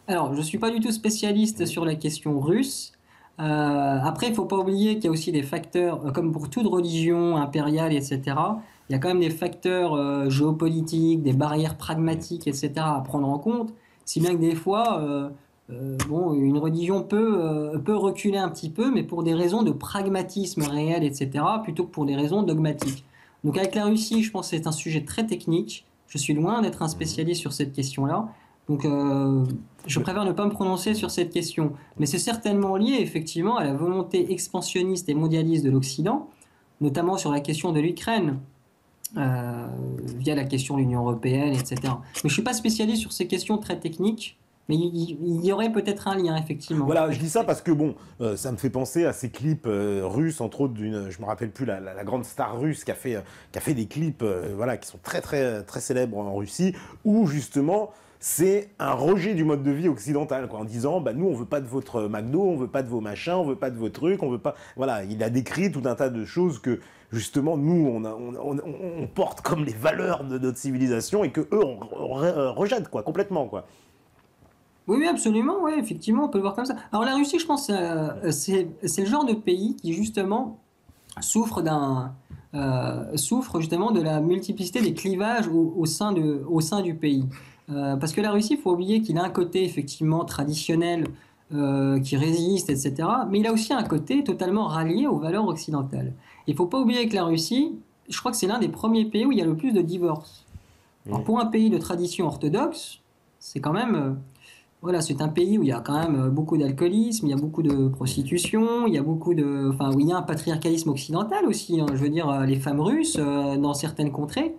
Alors, je ne suis pas du tout spécialiste sur la question russe. Après, il ne faut pas oublier qu'il y a aussi des facteurs, comme pour toute religion impériale, etc. Il y a quand même des facteurs géopolitiques, des barrières pragmatiques, etc. à prendre en compte. Si bien que des fois, bon, une religion peut reculer un petit peu, mais pour des raisons de pragmatisme réel, etc., plutôt que pour des raisons dogmatiques. Donc avec la Russie, je pense que c'est un sujet très technique. Je suis loin d'être un Mhm. spécialiste sur cette question-là. Donc, je Mais- préfère ne pas me prononcer sur cette question. Mais c'est certainement lié, effectivement, à la volonté expansionniste et mondialiste de l'Occident, notamment sur la question de l'Ukraine, via la question de l'Union européenne, etc. Mais je ne suis pas spécialiste sur ces questions très techniques, mais il y aurait peut-être un lien, effectivement. Voilà, je dis ça parce que bon, ça me fait penser à ces clips russes, entre autres je me rappelle plus la grande star russe qui a fait des clips, voilà, qui sont très très très célèbres en Russie, où justement c'est un rejet du mode de vie occidental, quoi, en disant, bah nous on veut pas de votre McDo, on veut pas de vos machins, on veut pas de vos trucs, on veut pas, voilà, il a décrit tout un tas de choses que justement nous on porte comme les valeurs de notre civilisation et que eux on rejette quoi, complètement quoi. Oui, oui, absolument, oui, effectivement, on peut le voir comme ça. Alors la Russie, je pense, c'est le genre de pays qui, justement, souffre souffre justement de la multiplicité des clivages au sein du pays. Parce que la Russie, il faut oublier qu'il a un côté effectivement traditionnel qui résiste, etc. Mais il a aussi un côté totalement rallié aux valeurs occidentales. Il ne faut pas oublier que la Russie, je crois que c'est l'un des premiers pays où il y a le plus de divorces. Alors Mm. pour un pays de tradition orthodoxe, c'est quand même voilà, c'est un pays où il y a quand même beaucoup d'alcoolisme, il y a beaucoup de prostitution, il y a beaucoup de, enfin, où il y a un patriarcalisme occidental aussi, hein, je veux dire, les femmes russes dans certaines contrées.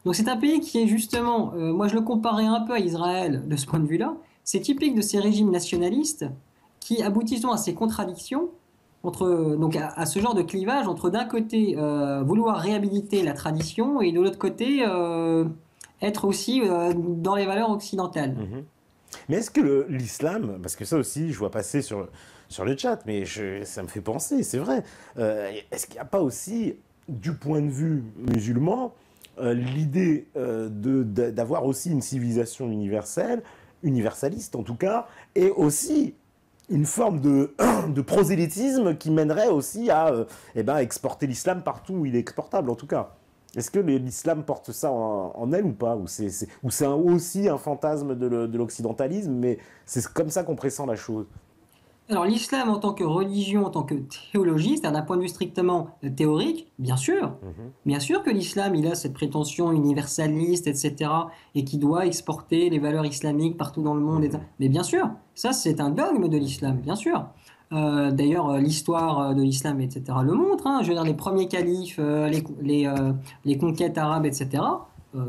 Donc c'est un pays qui est justement, moi je le comparais un peu à Israël de ce point de vue-là. C'est typique de ces régimes nationalistes qui aboutissent à ces contradictions entre, donc à ce genre de clivage entre d'un côté vouloir réhabiliter la tradition et de l'autre côté être aussi dans les valeurs occidentales. Mhm. Mais est-ce que l'islam, parce que ça aussi, je vois passer sur le chat, mais ça me fait penser, c'est vrai, est-ce qu'il n'y a pas aussi, du point de vue musulman, l'idée d'avoir aussi une civilisation universelle, universaliste en tout cas, et aussi une forme de prosélytisme qui mènerait aussi à eh ben, exporter l'islam partout où il est exportable en tout cas. Est-ce que l'islam porte ça en elle ou pas? Ou c'est aussi un fantasme de l'occidentalisme, mais c'est comme ça qu'on pressent la chose. Alors l'islam en tant que religion, en tant que théologie, c'est-à-dire d'un point de vue strictement théorique, Mhm. bien sûr que l'islam il a cette prétention universaliste, etc., et qui doit exporter les valeurs islamiques partout dans le monde, etc. Mhm. Mais bien sûr, ça c'est un dogme de l'islam, bien sûr. D'ailleurs, l'histoire de l'islam, etc., le montre, hein. Je veux dire, les premiers califes, les conquêtes arabes, etc.,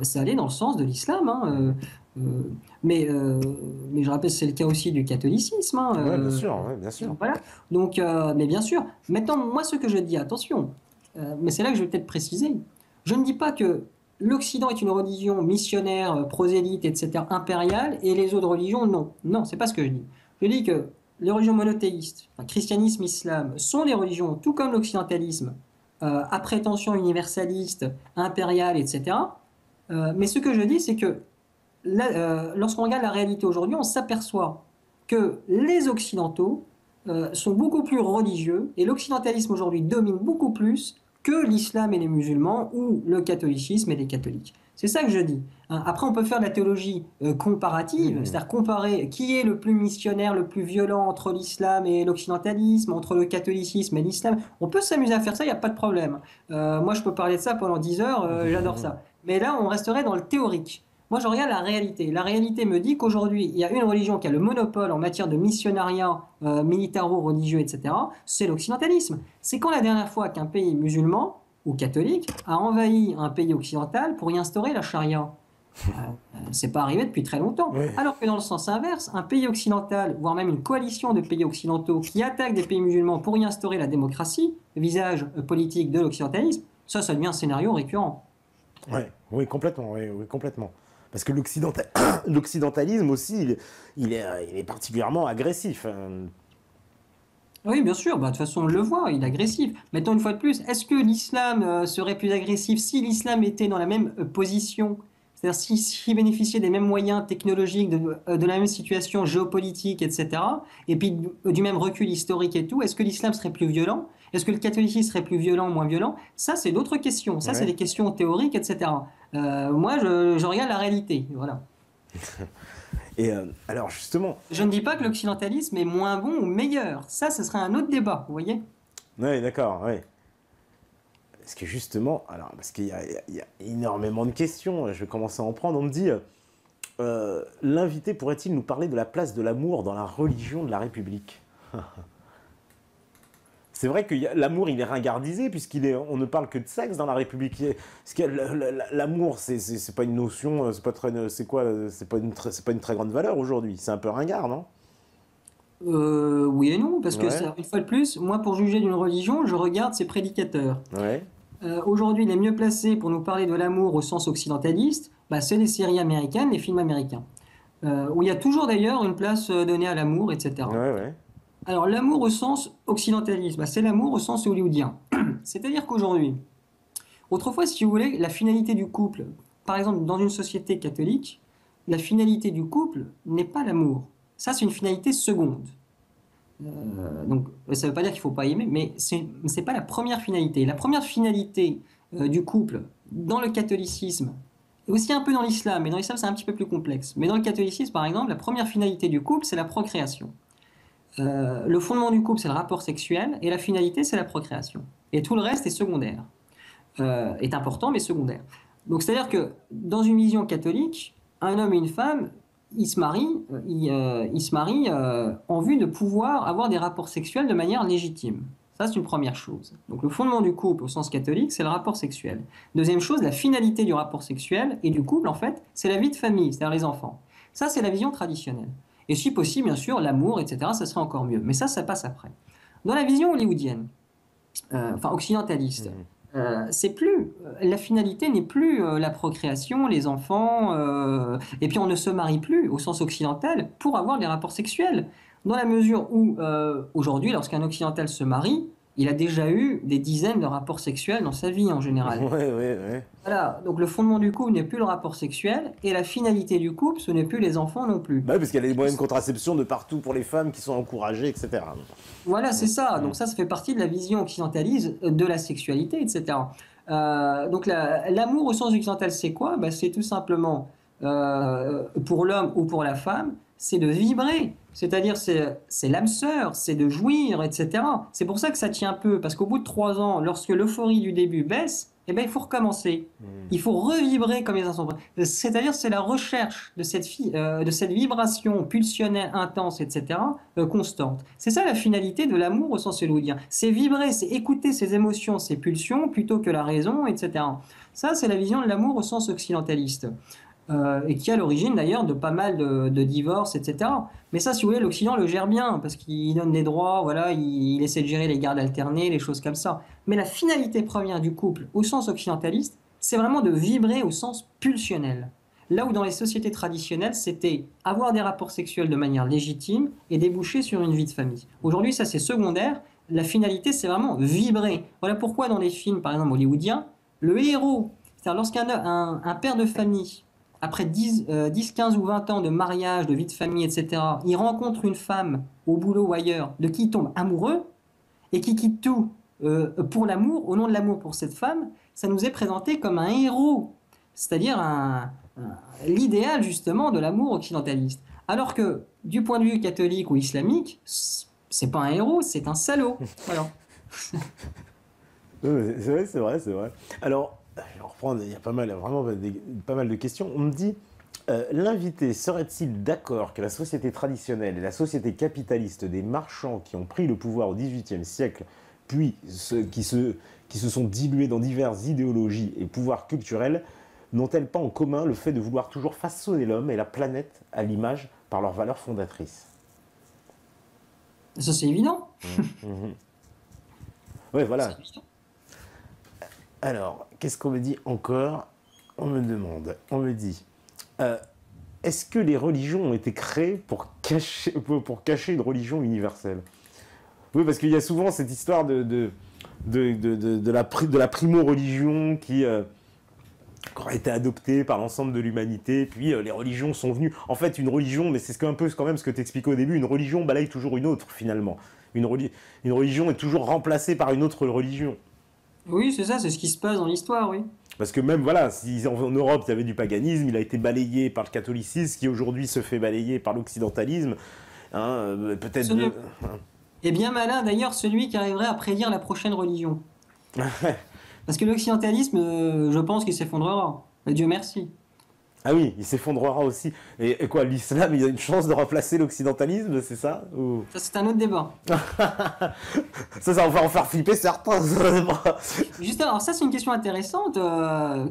ça allait dans le sens de l'islam, hein. Mhm. Euh, mais, euh, mais je rappelle, c'est le cas aussi du catholicisme, hein. Ouais, bien sûr, ouais, bien sûr. Voilà. Donc, mais bien sûr. Maintenant, moi, ce que je dis, attention, mais c'est là que je vais peut-être préciser. Je ne dis pas que l'Occident est une religion missionnaire, prosélyte, etc., impériale, et les autres religions, non. Non, c'est pas ce que je dis. Je dis que les religions monothéistes, enfin, christianisme, islam, sont des religions, tout comme l'occidentalisme, à prétention universaliste, impériale, etc. Mais ce que je dis, c'est que lorsqu'on regarde la réalité aujourd'hui, on s'aperçoit que les Occidentaux sont beaucoup plus religieux et l'occidentalisme aujourd'hui domine beaucoup plus que l'islam et les musulmans ou le catholicisme et les catholiques. C'est ça que je dis. Hein. Après, on peut faire de la théologie comparative, Mhm. c'est-à-dire comparer qui est le plus missionnaire, le plus violent entre l'islam et l'occidentalisme, entre le catholicisme et l'islam. On peut s'amuser à faire ça, il n'y a pas de problème. Moi, je peux parler de ça pendant 10 heures, j'adore ça. Mais là, on resterait dans le théorique. Moi, je regarde la réalité. La réalité me dit qu'aujourd'hui, il y a une religion qui a le monopole en matière de missionnariat militaro-religieux, etc. C'est l'occidentalisme. C'est quand la dernière fois qu'un pays musulman ou catholique a envahi un pays occidental pour y instaurer la charia? C'est pas arrivé depuis très longtemps. Ouais. Alors que dans le sens inverse, un pays occidental, voire même une coalition de pays occidentaux qui attaquent des pays musulmans pour y instaurer la démocratie, visage politique de l'occidentalisme, ça devient un scénario récurrent. Ouais, oui, complètement, oui, oui, complètement. Parce que l'occidentalisme aussi, il est particulièrement agressif. Oui, bien sûr, bah, de toute façon, on le voit, il est agressif. Maintenant, une fois de plus, est-ce que l'islam serait plus agressif si l'islam était dans la même position, C'est-à-dire s'ils bénéficiaient des mêmes moyens technologiques, de la même situation géopolitique, etc., et puis du même recul historique et tout, est-ce que l'islam serait plus violent? Est-ce que le catholicisme serait plus violent ou moins violent? Ça, c'est d'autres questions. Ça, c'est Ouais. des questions théoriques, etc. Moi, je regarde la réalité. Voilà. Et alors justement, Je ne dis pas que l'occidentalisme est moins bon ou meilleur. Ça, ce serait un autre débat, vous voyez? ouais, d'accord, ouais. Parce que justement, alors, parce il y a énormément de questions, je vais commencer à en prendre. On me dit, l'invité pourrait-il nous parler de la place de l'amour dans la religion de la République? C'est vrai que l'amour, il est ringardisé, on ne parle que de sexe dans la République. Parce que l'amour, c'est pas une notion, c'est pas très, c'est quoi, c'est pas une très grande valeur aujourd'hui. C'est un peu ringard, non? Oui et non, parce que Ouais, ça, une fois de plus, moi, pour juger d'une religion, je regarde ses prédicateurs. ouais, Aujourd'hui, les mieux placés pour nous parler de l'amour au sens occidentaliste, bah, c'est les séries américaines, les films américains, où il y a toujours d'ailleurs une place donnée à l'amour, ouais, etc. ouais. Alors, l'amour au sens occidentaliste, bah, c'est l'amour au sens hollywoodien. C'est-à-dire qu'aujourd'hui, autrefois, si vous voulez, la finalité du couple, par exemple, dans une société catholique, la finalité du couple n'est pas l'amour. Ça, c'est une finalité seconde. Donc, ça ne veut pas dire qu'il ne faut pas aimer, mais ce n'est pas la première finalité. La première finalité du couple dans le catholicisme, et aussi un peu dans l'islam, mais dans l'islam c'est un petit peu plus complexe. Mais dans le catholicisme, par exemple, la première finalité du couple, c'est la procréation. Le fondement du couple, c'est le rapport sexuel, et la finalité, c'est la procréation. Et tout le reste est secondaire. Est important, mais secondaire. Donc, c'est-à-dire que dans une vision catholique, un homme et une femme, ils se marient en vue de pouvoir avoir des rapports sexuels de manière légitime. Ça, c'est une première chose. Donc, le fondement du couple au sens catholique, c'est le rapport sexuel. Deuxième chose, la finalité du rapport sexuel et du couple, en fait, c'est la vie de famille, c'est-à-dire les enfants. Ça, c'est la vision traditionnelle. Et si possible, bien sûr, l'amour, etc., ça serait encore mieux. Mais ça passe après. Dans la vision hollywoodienne, enfin occidentaliste, Mhm. c'est plus la finalité n'est plus la procréation, les enfants, et puis on ne se marie plus au sens occidental pour avoir des rapports sexuels. Dans la mesure où aujourd'hui, lorsqu'un occidental se marie, il a déjà eu des dizaines de rapports sexuels dans sa vie en général. Ouais, ouais, ouais. Voilà, donc le fondement du couple n'est plus le rapport sexuel, et la finalité du couple, ce n'est plus les enfants non plus. Bah oui, parce qu'il y a des moyens de contraception de partout pour les femmes qui sont encouragées, etc. Voilà, c'est ça. Mhm. Donc ça fait partie de la vision occidentaliste de la sexualité, etc. Donc l'amour au sens occidental, c'est quoi? Ben, c'est tout simplement, pour l'homme ou pour la femme, c'est de vibrer. C'est-à-dire, c'est l'âme sœur, c'est de jouir, etc. C'est pour ça que ça tient peu, parce qu'au bout de 3 ans, lorsque l'euphorie du début baisse, eh ben, il faut recommencer. Mhm. Il faut revibrer comme les instants. C'est-à-dire, c'est la recherche de cette vibration pulsionnelle intense, etc., constante. C'est ça la finalité de l'amour au sens hollywoodien. C'est vibrer, c'est écouter ses émotions, ses pulsions, plutôt que la raison, etc. Ça, c'est la vision de l'amour au sens occidentaliste. Et qui est à l'origine d'ailleurs de pas mal de divorces, etc. Mais ça, si vous voulez, l'Occident le gère bien, parce qu'il donne des droits, voilà, il essaie de gérer les gardes alternés, les choses comme ça. Mais la finalité première du couple, au sens occidentaliste, c'est vraiment de vibrer au sens pulsionnel. Là où dans les sociétés traditionnelles, c'était avoir des rapports sexuels de manière légitime et déboucher sur une vie de famille. Aujourd'hui, ça c'est secondaire. La finalité, c'est vraiment vibrer. Voilà pourquoi dans les films, par exemple hollywoodiens, le héros, c'est-à-dire lorsqu'un un père de famille après 10, 15 ou 20 ans de mariage, de vie de famille, etc., il rencontre une femme au boulot ou ailleurs de qui il tombe amoureux et qui quitte tout pour l'amour, au nom de l'amour pour cette femme, ça nous est présenté comme un héros, c'est-à-dire l'idéal justement de l'amour occidentaliste. Alors que du point de vue catholique ou islamique, c'est pas un héros, c'est un salaud. Voilà. C'est vrai, c'est vrai, c'est vrai. Alors, je vais reprendre, il y a pas mal, vraiment pas mal de questions. On me dit, l'invité serait-il d'accord que la société traditionnelle et la société capitaliste des marchands qui ont pris le pouvoir au XVIIIe siècle, puis qui se sont dilués dans diverses idéologies et pouvoirs culturels, n'ont-elles pas en commun le fait de vouloir toujours façonner l'homme et la planète à l'image par leurs valeurs fondatrices? Ça c'est évident. Mhm. Ouais, C'est voilà. évident. Alors, qu'est-ce qu'on me dit encore? On me demande, on me dit, euh, est-ce que les religions ont été créées pour cacher une religion universelle? Oui, parce qu'il y a souvent cette histoire de la primo-religion qui aura été adoptée par l'ensemble de l'humanité, puis les religions sont venues. En fait, une religion, mais c'est un peu quand même ce que tu expliquais au début, une religion balaye toujours une autre, finalement. Une religion est toujours remplacée par une autre religion. Oui, c'est ça, c'est ce qui se passe dans l'histoire, oui. Parce que même, voilà, si en Europe, il y avait du paganisme, il a été balayé par le catholicisme, qui aujourd'hui se fait balayer par l'occidentalisme. Hein, peut-être... Et bien malin, d'ailleurs, celui qui arriverait à prédire la prochaine religion. Parce que l'occidentalisme, je pense qu'il s'effondrera. Dieu merci. Ah oui, il s'effondrera aussi. Et quoi, l'islam, il a une chance de remplacer l'occidentalisme, c'est ça ou... Ça, c'est un autre débat. ça va en faire flipper certains. Justement, alors ça, c'est une question intéressante.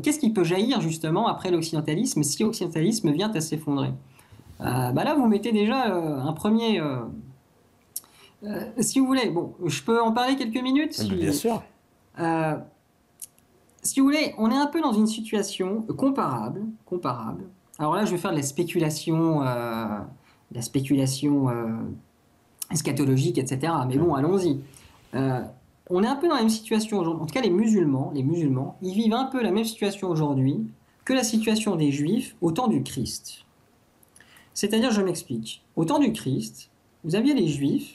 Qu'est-ce qui peut jaillir, justement, après l'occidentalisme, si l'occidentalisme vient à s'effondrer? Bah là, vous mettez déjà un premier... si vous voulez, bon, je peux en parler quelques minutes si... Bien sûr. Si vous voulez, on est un peu dans une situation comparable. Alors là, je vais faire de la spéculation eschatologique, etc. Mais bon, allons-y. On est un peu dans la même situation aujourd'hui. En tout cas, les musulmans, ils vivent un peu la même situation aujourd'hui que la situation des Juifs au temps du Christ. C'est-à-dire, je m'explique. Au temps du Christ, vous aviez les Juifs,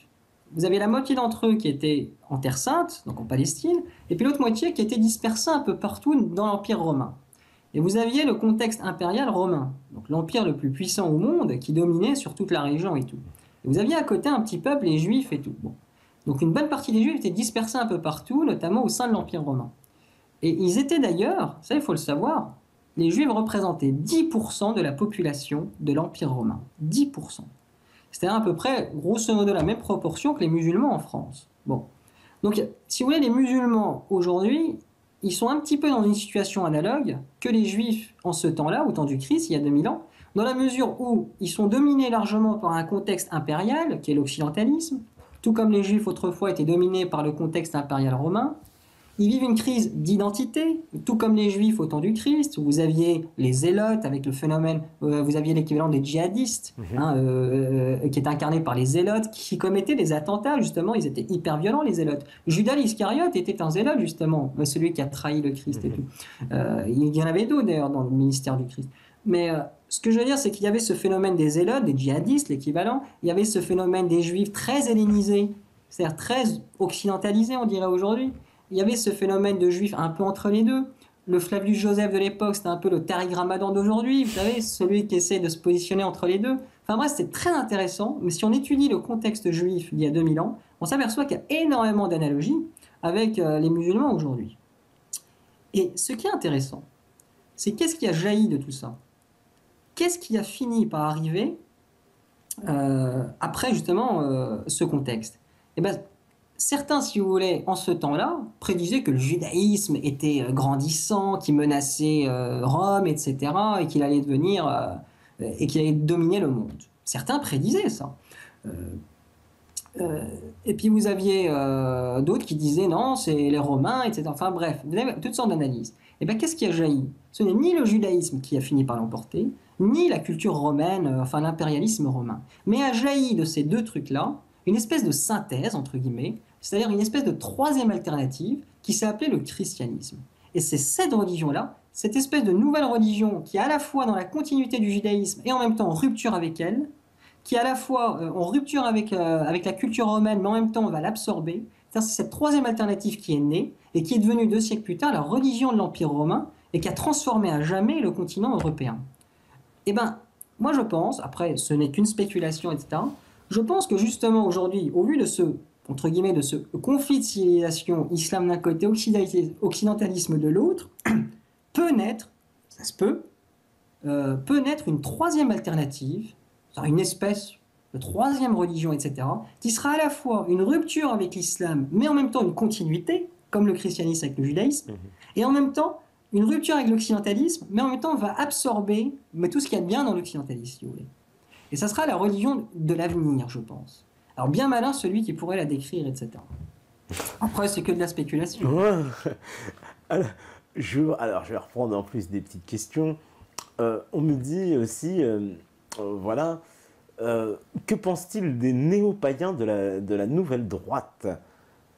vous avez la moitié d'entre eux qui étaient en Terre Sainte, donc en Palestine, et puis l'autre moitié qui était dispersée un peu partout dans l'Empire romain. Et vous aviez le contexte impérial romain, donc l'empire le plus puissant au monde, qui dominait sur toute la région et tout. Et vous aviez à côté un petit peuple, les Juifs et tout. Bon. Donc une bonne partie des Juifs étaient dispersés un peu partout, notamment au sein de l'Empire romain. Et ils étaient d'ailleurs, ça il faut le savoir, les Juifs représentaient 10% de la population de l'Empire romain. 10%. C'est-à-dire à peu près, grosso modo, la même proportion que les musulmans en France. Bon. Donc, si vous voulez, les musulmans, aujourd'hui, ils sont un petit peu dans une situation analogue que les Juifs en ce temps-là, au temps du Christ, il y a 2000 ans, dans la mesure où ils sont dominés largement par un contexte impérial, qui est l'occidentalisme, tout comme les Juifs autrefois étaient dominés par le contexte impérial romain. Ils vivent une crise d'identité, tout comme les Juifs au temps du Christ, où vous aviez les zélotes avec le phénomène, vous aviez l'équivalent des djihadistes, qui est incarné par les zélotes, qui commettaient des attentats, justement, ils étaient hyper violents, les zélotes. Judas l'Iscariote était un zélote, justement, celui qui a trahi le Christ et tout. Il y en avait d'autres, d'ailleurs, dans le ministère du Christ. Mais ce que je veux dire, c'est qu'il y avait ce phénomène des zélotes, des djihadistes, l'équivalent, il y avait ce phénomène des Juifs très hellénisés, c'est-à-dire très occidentalisés, on dirait aujourd'hui. Il y avait ce phénomène de Juifs un peu entre les deux. Le Flavius Joseph de l'époque, c'était un peu le Tariq Ramadan d'aujourd'hui, vous savez, celui qui essaie de se positionner entre les deux. Enfin bref, c'était très intéressant, mais si on étudie le contexte juif d'il y a 2000 ans, on s'aperçoit qu'il y a énormément d'analogies avec les musulmans aujourd'hui. Et ce qui est intéressant, c'est qu'est-ce qui a jailli de tout ça? Qu'est-ce qui a fini par arriver après justement ce contexte? Eh bien, certains, si vous voulez, en ce temps-là, prédisaient que le judaïsme était grandissant, qu'il menaçait Rome, etc., et qu'il allait devenir, et qu'il allait dominer le monde. Certains prédisaient ça. Et puis vous aviez d'autres qui disaient non, c'est les Romains, etc. Enfin bref, vous avez toutes sortes d'analyses. Et bien qu'est-ce qui a jailli? Ce n'est ni le judaïsme qui a fini par l'emporter, ni la culture romaine, enfin l'impérialisme romain. Mais a jailli de ces deux trucs-là une espèce de synthèse, entre guillemets, c'est-à-dire une espèce de troisième alternative qui s'est appelée le christianisme. Et c'est cette religion-là, cette espèce de nouvelle religion qui est à la fois dans la continuité du judaïsme et en même temps en rupture avec elle, qui est à la fois en rupture avec la culture romaine, mais en même temps on va l'absorber. C'est cette troisième alternative qui est née et qui est devenue 2 siècles plus tard la religion de l'Empire romain et qui a transformé à jamais le continent européen. Eh bien, moi je pense, après ce n'est qu'une spéculation, etc., je pense que justement aujourd'hui, au vu de ce, entre guillemets, de ce conflit de civilisation, islam d'un côté, occidentalisme de l'autre, peut naître, ça se peut naître une troisième alternative, une espèce de troisième religion, etc., qui sera à la fois une rupture avec l'islam, mais en même temps une continuité, comme le christianisme avec le judaïsme, et en même temps une rupture avec l'occidentalisme, mais en même temps va absorber tout ce qu'il y a de bien dans l'occidentalisme, si vous voulez. Et ça sera la religion de l'avenir, je pense. Alors bien malin celui qui pourrait la décrire, etc. Après, c'est que de la spéculation. Alors, je vais reprendre en plus des petites questions. On me dit aussi, que pense-t-il des néo-païens de la nouvelle droite?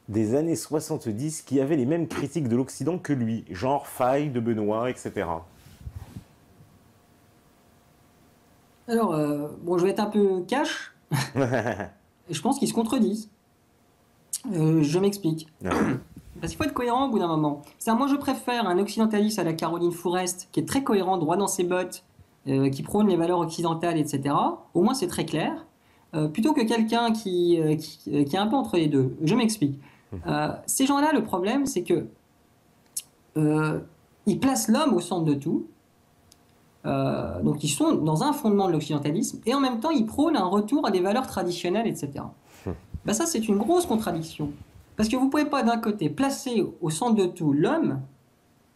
des années 70 qui avaient les mêmes critiques de l'Occident que lui, genre Faye de Benoît, etc. Alors, bon, je vais être un peu cash, et je pense qu'ils se contredisent. Je m'explique. Parce qu'il faut être cohérent au bout d'un moment. C'est-à-dire, moi, je préfère un occidentaliste à la Caroline Fourest, qui est très cohérent, droit dans ses bottes, qui prône les valeurs occidentales, etc. Au moins, c'est très clair. Plutôt que quelqu'un qui est un peu entre les deux. Je m'explique. Ces gens-là, le problème, c'est que ils placent l'homme au centre de tout. Donc ils sont dans un fondement de l'occidentalisme et en même temps ils prônent un retour à des valeurs traditionnelles, etc. Ben ça c'est une grosse contradiction. Parce que vous ne pouvez pas d'un côté placer au centre de tout l'homme,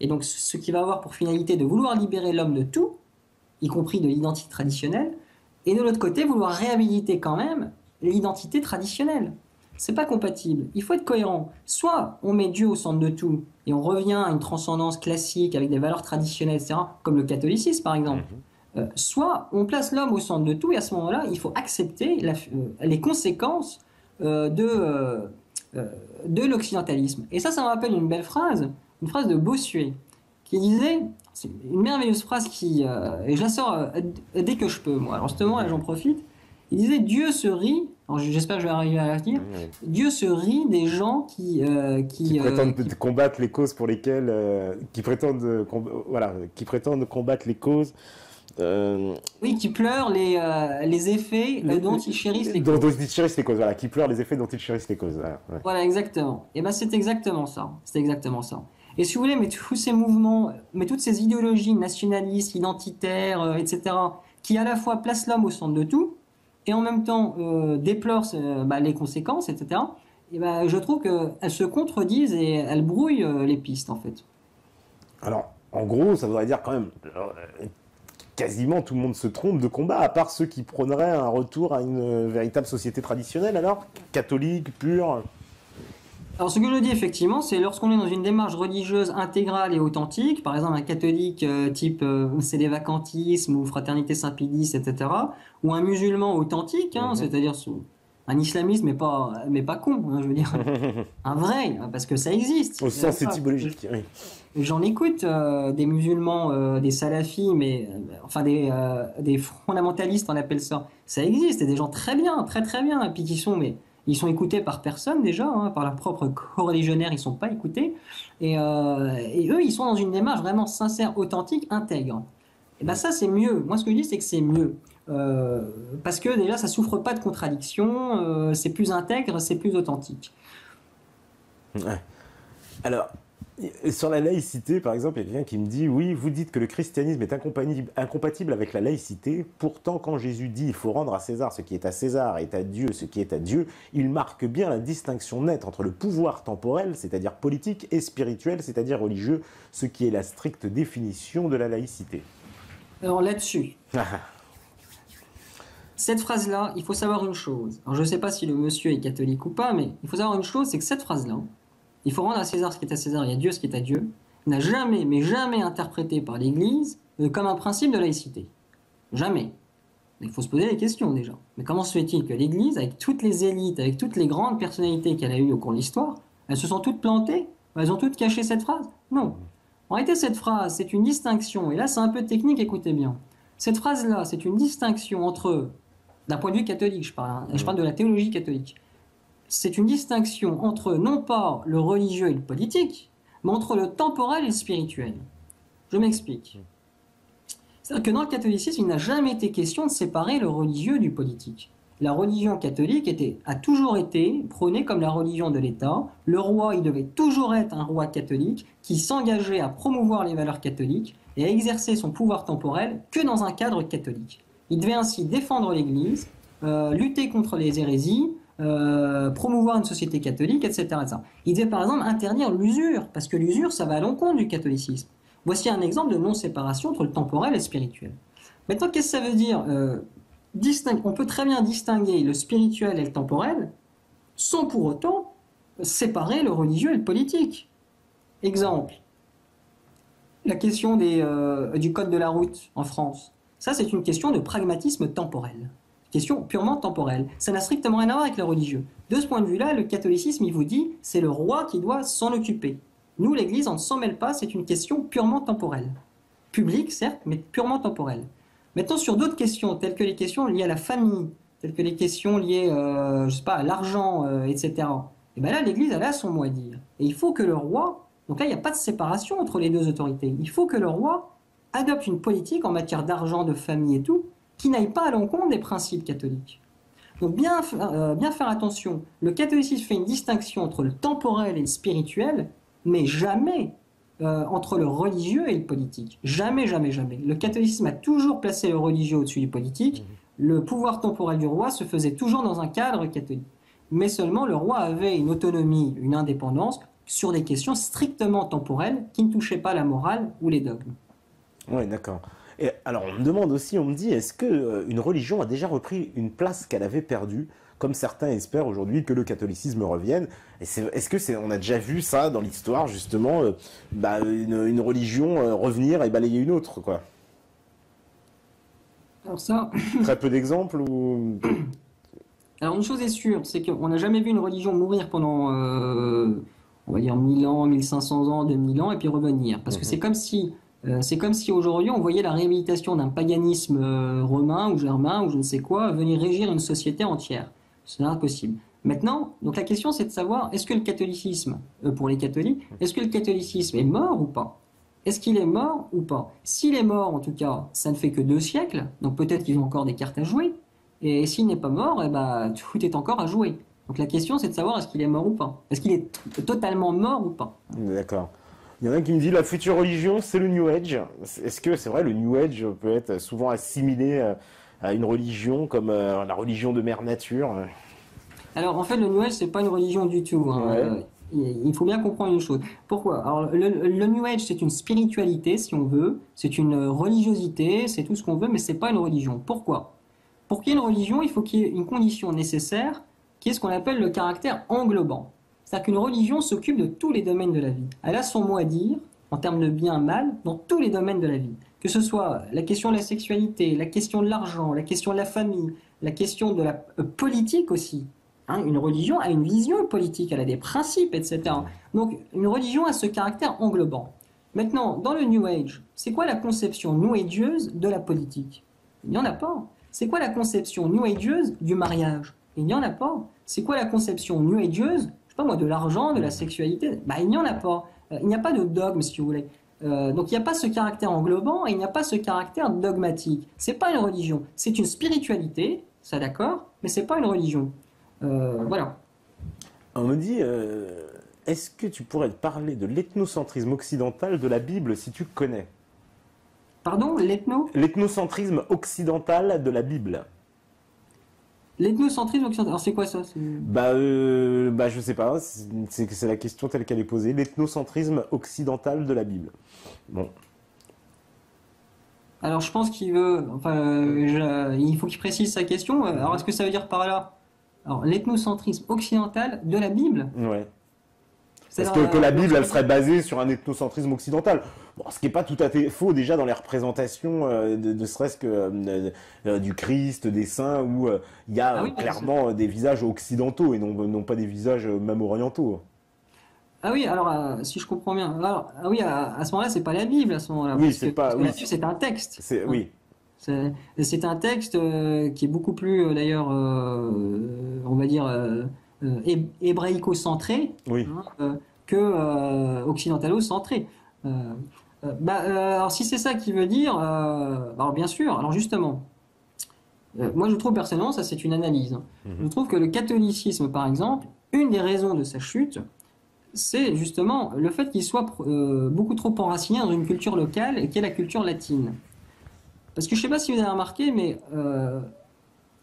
et donc ce qui va avoir pour finalité de vouloir libérer l'homme de tout, y compris de l'identité traditionnelle, et de l'autre côté vouloir réhabiliter quand même l'identité traditionnelle. C'est pas compatible. Il faut être cohérent. Soit on met Dieu au centre de tout et on revient à une transcendance classique avec des valeurs traditionnelles, etc., comme le catholicisme par exemple. Soit on place l'homme au centre de tout et à ce moment-là, il faut accepter les conséquences de l'occidentalisme. Et ça me rappelle une belle phrase, une phrase de Bossuet, qui disait, c'est une merveilleuse phrase et je la sors dès que je peux, moi. Alors justement, là j'en profite. Il disait Dieu se rit, j'espère que je vais arriver à la dire, Dieu se rit des gens qui prétendent combattre les causes pour lesquelles, qui prétendent combattre les causes. Oui, qui pleurent les effets dont ils chérissent les causes. Dont ils chérissent les causes, voilà, qui pleurent les effets dont ils chérissent les causes. Voilà, ouais. Voilà, exactement. Et ben c'est exactement ça. C'est exactement ça. Et si vous voulez, mais tous ces mouvements, mais toutes ces idéologies nationalistes, identitaires, etc., qui à la fois placent l'homme au centre de tout, et en même temps déplorent les conséquences, etc., et ben, je trouve qu'elles se contredisent et elles brouillent les pistes, en fait. Alors, en gros, ça voudrait dire quand même, quasiment tout le monde se trompe de combat, à part ceux qui prôneraient un retour à une véritable société traditionnelle, alors catholique, pure. Alors ce que je dis effectivement, c'est lorsqu'on est dans une démarche religieuse intégrale et authentique, par exemple un catholique type sédévacantisme ou fraternité Saint-Pédis, etc., ou un musulman authentique, c'est-à-dire un islamiste mais pas con, je veux dire, un vrai, parce que ça existe. Au sens étymologique, oui. J'en écoute des musulmans, des salafis, mais enfin des fondamentalistes, on appelle ça. Ça existe, et des gens très bien, très très bien, et puis ils sont écoutés par personne déjà, par leurs propres coreligionnaires, ils sont pas écoutés, et eux, ils sont dans une démarche vraiment sincère, authentique, intègre. Et ben ça, c'est mieux. Moi, ce que je dis, c'est que c'est mieux. Parce que déjà, ça souffre pas de contradiction, c'est plus intègre, c'est plus authentique. Ouais. Alors, sur la laïcité, par exemple, il y a quelqu'un qui me dit « Oui, vous dites que le christianisme est incompatible avec la laïcité. Pourtant, quand Jésus dit « Il faut rendre à César ce qui est à César et à Dieu ce qui est à Dieu », il marque bien la distinction nette entre le pouvoir temporel, c'est-à-dire politique, et spirituel, c'est-à-dire religieux, ce qui est la stricte définition de la laïcité. » Alors là-dessus, cette phrase-là, il faut savoir une chose. Alors je ne sais pas si le monsieur est catholique ou pas, mais il faut savoir une chose, c'est que cette phrase-là, il faut rendre à César ce qui est à César et à Dieu ce qui est à Dieu, n'a jamais, mais jamais interprété par l'Église comme un principe de laïcité. Jamais. Il faut se poser des questions déjà. Mais comment se fait-il que l'Église, avec toutes les élites, avec toutes les grandes personnalités qu'elle a eues au cours de l'histoire, elles se sont toutes plantées? Elles ont toutes caché cette phrase? Non. En réalité, cette phrase, c'est une distinction, et là c'est un peu technique, écoutez bien. Cette phrase-là, c'est une distinction entre, d'un point de vue catholique, je parle de la théologie catholique, c'est une distinction entre non pas le religieux et le politique, mais entre le temporel et le spirituel. Je m'explique. C'est-à-dire que dans le catholicisme, il n'a jamais été question de séparer le religieux du politique. La religion catholique a toujours été prônée comme la religion de l'État. Le roi, il devait toujours être un roi catholique qui s'engageait à promouvoir les valeurs catholiques et à exercer son pouvoir temporel que dans un cadre catholique. Il devait ainsi défendre l'Église, lutter contre les hérésies, promouvoir une société catholique, etc., etc. Il devait par exemple interdire l'usure, parce que l'usure, ça va à l'encontre du catholicisme. Voici un exemple de non-séparation entre le temporel et le spirituel. Maintenant, qu'est-ce que ça veut dire on peut très bien distinguer le spirituel et le temporel sans pour autant séparer le religieux et le politique. Exemple, la question du code de la route en France. Ça, c'est une question de pragmatisme temporel. question purement temporelle. Ça n'a strictement rien à voir avec le religieux. De ce point de vue-là, le catholicisme, il vous dit, c'est le roi qui doit s'en occuper. Nous, l'Église, on ne s'en mêle pas, c'est une question purement temporelle. Publique, certes, mais purement temporelle. Maintenant, sur d'autres questions, telles que les questions liées à la famille, telles que les questions liées, je sais pas, à l'argent, etc., et bien là, l'Église, elle a son mot à dire. Et il faut que le roi, donc là, il n'y a pas de séparation entre les deux autorités, il faut que le roi adopte une politique en matière d'argent, de famille et tout, qui n'aille pas à l'encontre des principes catholiques. Donc bien faire attention, le catholicisme fait une distinction entre le temporel et le spirituel, mais jamais entre le religieux et le politique. Jamais, jamais, jamais. Le catholicisme a toujours placé le religieux au-dessus du politique. Le pouvoir temporel du roi se faisait toujours dans un cadre catholique. Mais seulement le roi avait une autonomie, une indépendance sur des questions strictement temporelles qui ne touchaient pas la morale ou les dogmes. Oui, d'accord. Et alors, on me demande aussi, on me dit, est-ce que une religion a déjà repris une place qu'elle avait perdue, comme certains espèrent aujourd'hui que le catholicisme revienne? Et est-ce que on a déjà vu ça dans l'histoire, justement, une religion revenir et balayer une autre, quoi? Alors ça, Très peu d'exemples ou... alors une chose est sûre, c'est qu'on n'a jamais vu une religion mourir pendant, on va dire 1000 ans, 1500 ans, 2000 ans, et puis revenir. Parce que c'est comme si aujourd'hui on voyait la réhabilitation d'un paganisme romain ou germain ou je ne sais quoi venir régir une société entière. C'est impossible. Maintenant, donc la question c'est de savoir est-ce que le catholicisme, pour les catholiques, est-ce que le catholicisme est mort ou pas? Est-ce qu'il est mort ou pas? S'il est mort, en tout cas, ça ne fait que 2 siècles, donc peut-être qu'ils ont encore des cartes à jouer. Et s'il n'est pas mort, eh ben, tout est encore à jouer. Donc la question c'est de savoir est-ce qu'il est mort ou pas? Est-ce qu'il est totalement mort ou pas? D'accord. Il y en a qui me disent la future religion, c'est le New Age. Est-ce que c'est vrai, le New Age peut être souvent assimilé à une religion comme la religion de Mère Nature? Alors en fait, le New Age, c'est pas une religion du tout, hein. Ouais. Il faut bien comprendre une chose. Pourquoi? Alors le New Age, c'est une spiritualité, si on veut, c'est une religiosité, c'est tout ce qu'on veut, mais c'est pas une religion. Pourquoi? Pour qu'il y ait une religion, il faut qu'il y ait une condition nécessaire, qui est ce qu'on appelle le caractère englobant. C'est-à-dire qu'une religion s'occupe de tous les domaines de la vie. Elle a son mot à dire, en termes de bien, mal, dans tous les domaines de la vie. Que ce soit la question de la sexualité, la question de l'argent, la question de la famille, la question de la politique aussi. Hein, une religion a une vision politique, elle a des principes, etc. Donc une religion a ce caractère englobant. Maintenant, dans le New Age, c'est quoi la conception new ageuse de la politique? Il n'y en a pas. C'est quoi la conception new ageuse du mariage? Il n'y en a pas. C'est quoi la conception new ageuse, je sais pas moi, de l'argent, de la sexualité? Bah, il n'y en a pas. Il n'y a pas de dogme, si vous voulez. Donc il n'y a pas ce caractère englobant et il n'y a pas ce caractère dogmatique. C'est pas une religion, c'est une spiritualité, ça d'accord, mais c'est pas une religion. Voilà. On me dit, est-ce que tu pourrais parler de l'ethnocentrisme occidental de la Bible si tu connais? Pardon, L'ethnocentrisme occidental de la Bible. l'ethnocentrisme occidental. Alors c'est quoi ça? Je sais pas, c'est la question telle qu'elle est posée. L'ethnocentrisme occidental de la Bible. Bon. Alors je pense qu'il veut, enfin, il faut qu'il précise sa question. Alors est-ce que ça veut dire par là? Alors l'ethnocentrisme occidental de la Bible? Ouais. Parce C'est-à-dire, que la Bible, elle serait basée sur un ethnocentrisme occidental. Bon, ce qui n'est pas tout à fait faux déjà dans les représentations, de serait-ce que du Christ, des saints, où il y a Ah oui, clairement des visages occidentaux et non pas des visages même orientaux. ah oui, alors si je comprends bien, alors, ah oui, à ce moment-là, c'est pas la Bible à ce moment-là, Oui, parce c'est pas. parce que Oui, la Bible c'est un texte. Hein. oui. C'est un texte qui est beaucoup plus, d'ailleurs, on va dire, hébraïco-centré Oui. hein, que occidentalo-centré. Alors si c'est ça qu'il veut dire, alors bien sûr, alors justement, moi je trouve personnellement, ça c'est une analyse, hein. Je trouve que le catholicisme, par exemple, une des raisons de sa chute, c'est justement le fait qu'il soit beaucoup trop enraciné dans une culture locale et qui est la culture latine. Parce que je ne sais pas si vous avez remarqué, mais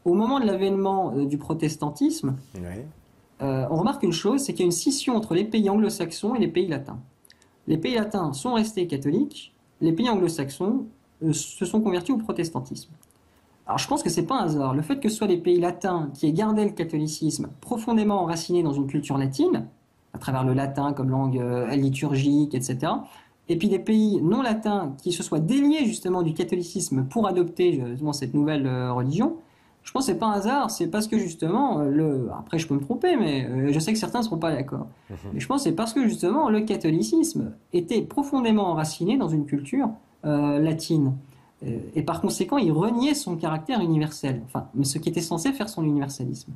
au moment de l'avènement du protestantisme, Ouais. on remarque une chose, c'est qu'il y a une scission entre les pays anglo-saxons et les pays latins. Les pays latins sont restés catholiques, les pays anglo-saxons se sont convertis au protestantisme. Alors je pense que c'est pas un hasard. Le fait que ce soit les pays latins qui aient gardé le catholicisme profondément enraciné dans une culture latine, à travers le latin comme langue liturgique, etc., et puis des pays non latins qui se soient déliés justement du catholicisme pour adopter justement cette nouvelle religion, Je pense que c'est pas un hasard, c'est parce que justement, après je peux me tromper, mais je sais que certains ne seront pas d'accord. Mais je pense que c'est parce que justement le catholicisme était profondément enraciné dans une culture latine. Et par conséquent, il reniait son caractère universel, enfin, mais ce qui était censé faire son universalisme.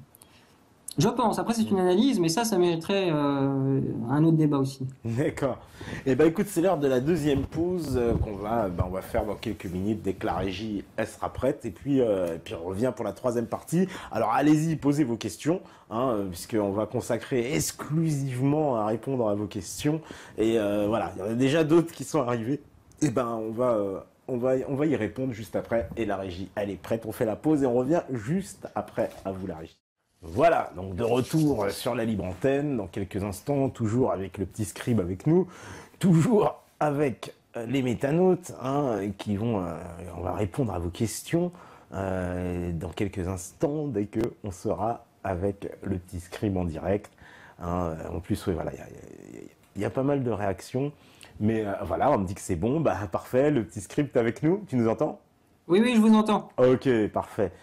Je pense, après c'est une analyse, mais ça mériterait un autre débat aussi. D'accord. Eh ben écoute, c'est l'heure de la deuxième pause on va faire dans quelques minutes dès que la régie elle sera prête et puis on revient pour la troisième partie. Alors allez-y, posez vos questions, puisqu'on va consacrer exclusivement à répondre à vos questions. Et voilà, il y en a déjà d'autres qui sont arrivés. Eh ben on va y répondre juste après. Et la régie, elle est prête. On fait la pause et on revient juste après. À vous la régie. Voilà, donc de retour sur la libre antenne, dans quelques instants, toujours avec le petit scribe avec nous, toujours avec les métanautes, qui vont, on va répondre à vos questions dans quelques instants, dès qu'on sera avec le petit scribe en direct. En plus, oui, voilà, il y a pas mal de réactions, mais voilà, on me dit que c'est bon, bah parfait, le petit scribe, t'es avec nous, tu nous entends? Oui, oui, je vous entends. Ok, parfait.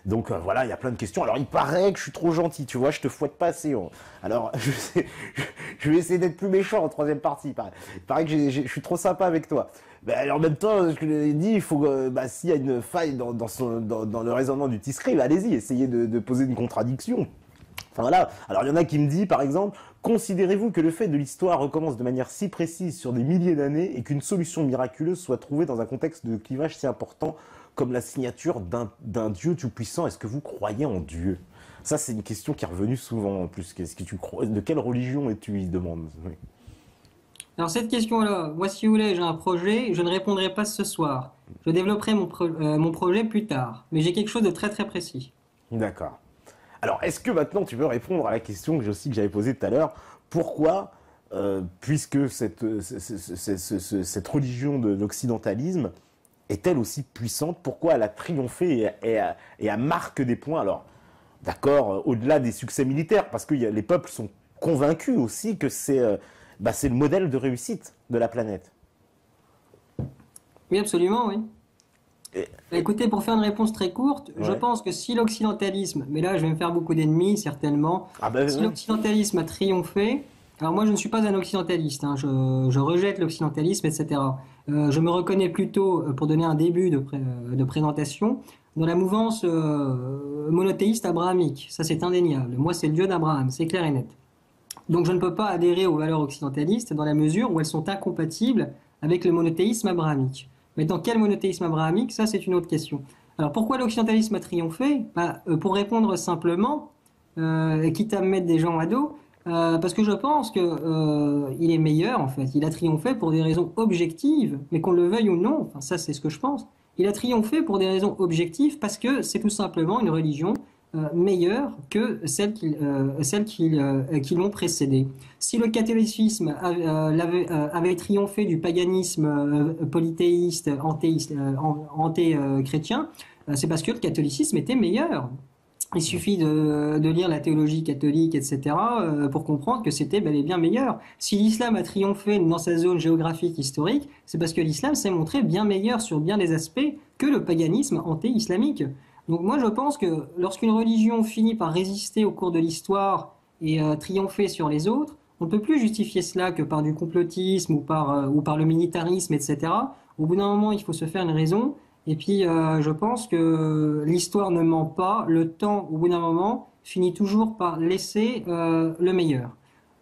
Donc voilà, il y a plein de questions. Alors il paraît que je suis trop gentil, tu vois, je te fouette pas assez. Alors je vais essayer d'être plus méchant en troisième partie. Il paraît que je suis trop sympa avec toi. En même temps, je l'ai dit, il faut s'il y a une faille dans le raisonnement du Tisseré, allez-y, essayez de poser une contradiction. Enfin voilà. Alors il y en a qui me disent, par exemple, considérez-vous que le fait de l'histoire recommence de manière si précise sur des milliers d'années et qu'une solution miraculeuse soit trouvée dans un contexte de clivage si important comme la signature d'un Dieu tout-puissant? Est-ce que vous croyez en Dieu? Ça, c'est une question qui est revenue souvent en plus. Est-ce que tu crois, de quelle religion es-tu? Il demande. Oui. Alors cette question-là, moi si vous voulez, j'ai un projet, je ne répondrai pas ce soir. Je développerai mon projet plus tard, mais j'ai quelque chose de très très précis. D'accord. Alors, est-ce que maintenant tu veux répondre à la question que j'avais posée tout à l'heure? Pourquoi, puisque cette religion de l'occidentalisme est-elle aussi puissante? Pourquoi elle a triomphé et a marqué des points? Alors, d'accord, au-delà des succès militaires, parce que les peuples sont convaincus aussi que c'est le modèle de réussite de la planète. Oui, absolument, oui. Et- Écoutez, pour faire une réponse très courte, je Ouais. pense que si l'occidentalisme, mais là je vais me faire beaucoup d'ennemis certainement, Ah ben, si ouais. l'occidentalisme a triomphé, alors moi je ne suis pas un occidentaliste, je rejette l'occidentalisme, etc. Je me reconnais plutôt, pour donner un début de présentation, dans la mouvance monothéiste abrahamique. Ça c'est indéniable. Moi c'est le Dieu d'Abraham, c'est clair et net. Donc je ne peux pas adhérer aux valeurs occidentalistes dans la mesure où elles sont incompatibles avec le monothéisme abrahamique. Mais dans quel monothéisme abrahamique, ça c'est une autre question. Alors pourquoi l'occidentalisme a triomphé? Pour répondre simplement, quitte à me mettre des gens à dos, parce que je pense que il est meilleur en fait. Il a triomphé pour des raisons objectives, mais qu'on le veuille ou non, enfin ça c'est ce que je pense. Il a triomphé pour des raisons objectives parce que c'est tout simplement une religion meilleure que qui l'ont précédé. Si le catholicisme avait triomphé du paganisme polythéiste, anté-chrétien, c'est parce que le catholicisme était meilleur. Il suffit de lire la théologie catholique, etc., pour comprendre que c'était bel et bien meilleur. Si l'islam a triomphé dans sa zone géographique historique, c'est parce que l'islam s'est montré bien meilleur sur bien des aspects que le paganisme anté-islamique. Donc moi je pense que lorsqu'une religion finit par résister au cours de l'histoire et triompher sur les autres, on ne peut plus justifier cela que par du complotisme ou par le militarisme, etc. Au bout d'un moment, il faut se faire une raison. Et puis, je pense que l'histoire ne ment pas. Le temps, au bout d'un moment, finit toujours par laisser le meilleur.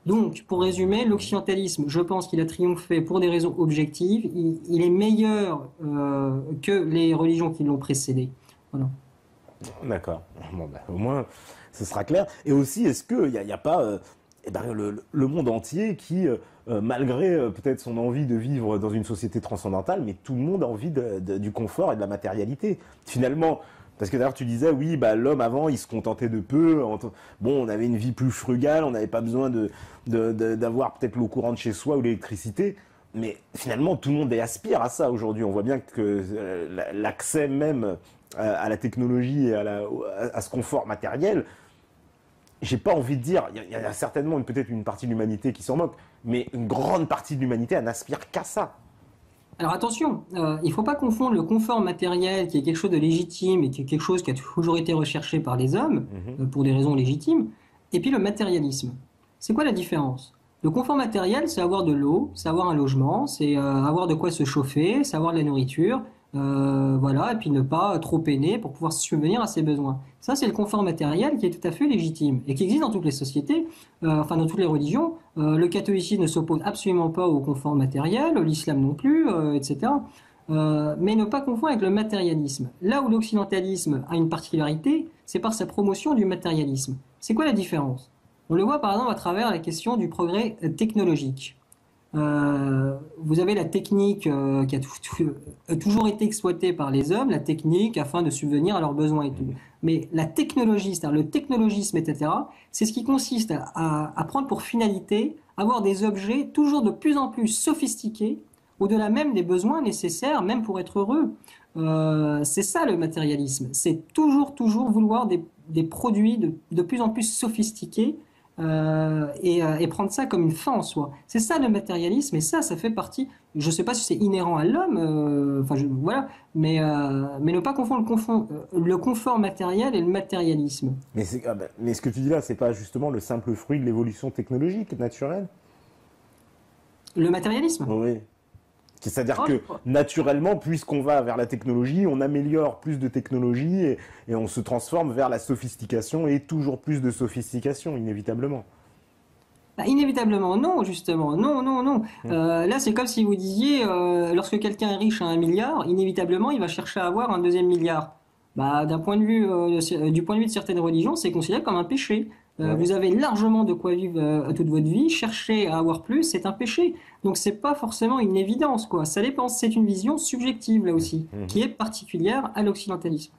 Donc, pour résumer, l'occidentalisme, je pense qu'il a triomphé pour des raisons objectives. Il est meilleur que les religions qui l'ont précédé. Voilà. D'accord. Bon, au moins, ce sera clair. Et aussi, est-ce qu'il n'y a pas le monde entier qui, malgré peut-être son envie de vivre dans une société transcendantale, mais tout le monde a envie du confort et de la matérialité. Finalement, parce que d'ailleurs tu disais, oui, l'homme avant, il se contentait de peu. Bon, on avait une vie plus frugale, on n'avait pas besoin d'avoir peut-être l'eau courante chez soi ou l'électricité. Mais finalement, tout le monde aspire à ça aujourd'hui. On voit bien que l'accès même à la technologie et à ce confort matériel, j'ai pas envie de dire, il y a certainement peut-être une partie de l'humanité qui s'en moque, mais une grande partie de l'humanité, elle n'aspire qu'à ça. Alors attention, il ne faut pas confondre le confort matériel, qui est quelque chose de légitime et qui est quelque chose qui a toujours été recherché par les hommes, Mhm. pour des raisons légitimes, et puis le matérialisme. C'est quoi la différence? Le confort matériel, c'est avoir de l'eau, c'est avoir un logement, c'est avoir de quoi se chauffer, c'est avoir de la nourriture, voilà, et puis ne pas trop peiner pour pouvoir subvenir à ses besoins. Ça, c'est le confort matériel qui est tout à fait légitime et qui existe dans toutes les sociétés, enfin dans toutes les religions. Le catholicisme ne s'oppose absolument pas au confort matériel, l'islam non plus, etc. Mais ne pas confondre avec le matérialisme. Là où l'occidentalisme a une particularité, c'est par sa promotion du matérialisme. C'est quoi la différence? On le voit par exemple à travers la question du progrès technologique. Vous avez la technique qui a toujours été exploitée par les hommes, la technique afin de subvenir à leurs besoins et tout. Mais la technologie, c'est-à-dire le technologisme, etc., c'est ce qui consiste à prendre pour finalité avoir des objets toujours de plus en plus sophistiqués, au-delà même des besoins nécessaires, même pour être heureux. C'est ça le matérialisme. C'est toujours vouloir des produits de plus en plus sophistiqués et prendre ça comme une fin en soi. C'est ça le matérialisme et ça fait partie. Je ne sais pas si c'est inhérent à l'homme, enfin voilà, mais ne pas confondre le confort matériel et le matérialisme. Mais ce que tu dis là, c'est pas justement le simple fruit de l'évolution technologique naturelle? Le matérialisme? Oui. C'est-à-dire Oh, je que crois. naturellement, puisqu'on va vers la technologie, on améliore plus de technologie et on se transforme vers la sophistication et toujours plus de sophistication, inévitablement. Bah, inévitablement, non, justement. Non, non, non. Hmm. Là, c'est comme si vous disiez, lorsque quelqu'un est riche à 1 milliard, inévitablement, il va chercher à avoir un deuxième milliard. Bah, du point de vue de certaines religions, c'est considéré comme un péché. Ouais. Vous avez largement de quoi vivre toute votre vie. Chercher à avoir plus, c'est un péché. Donc, c'est pas forcément une évidence, quoi. Ça dépend. C'est une vision subjective, là aussi, Mhm. qui est particulière à l'occidentalisme.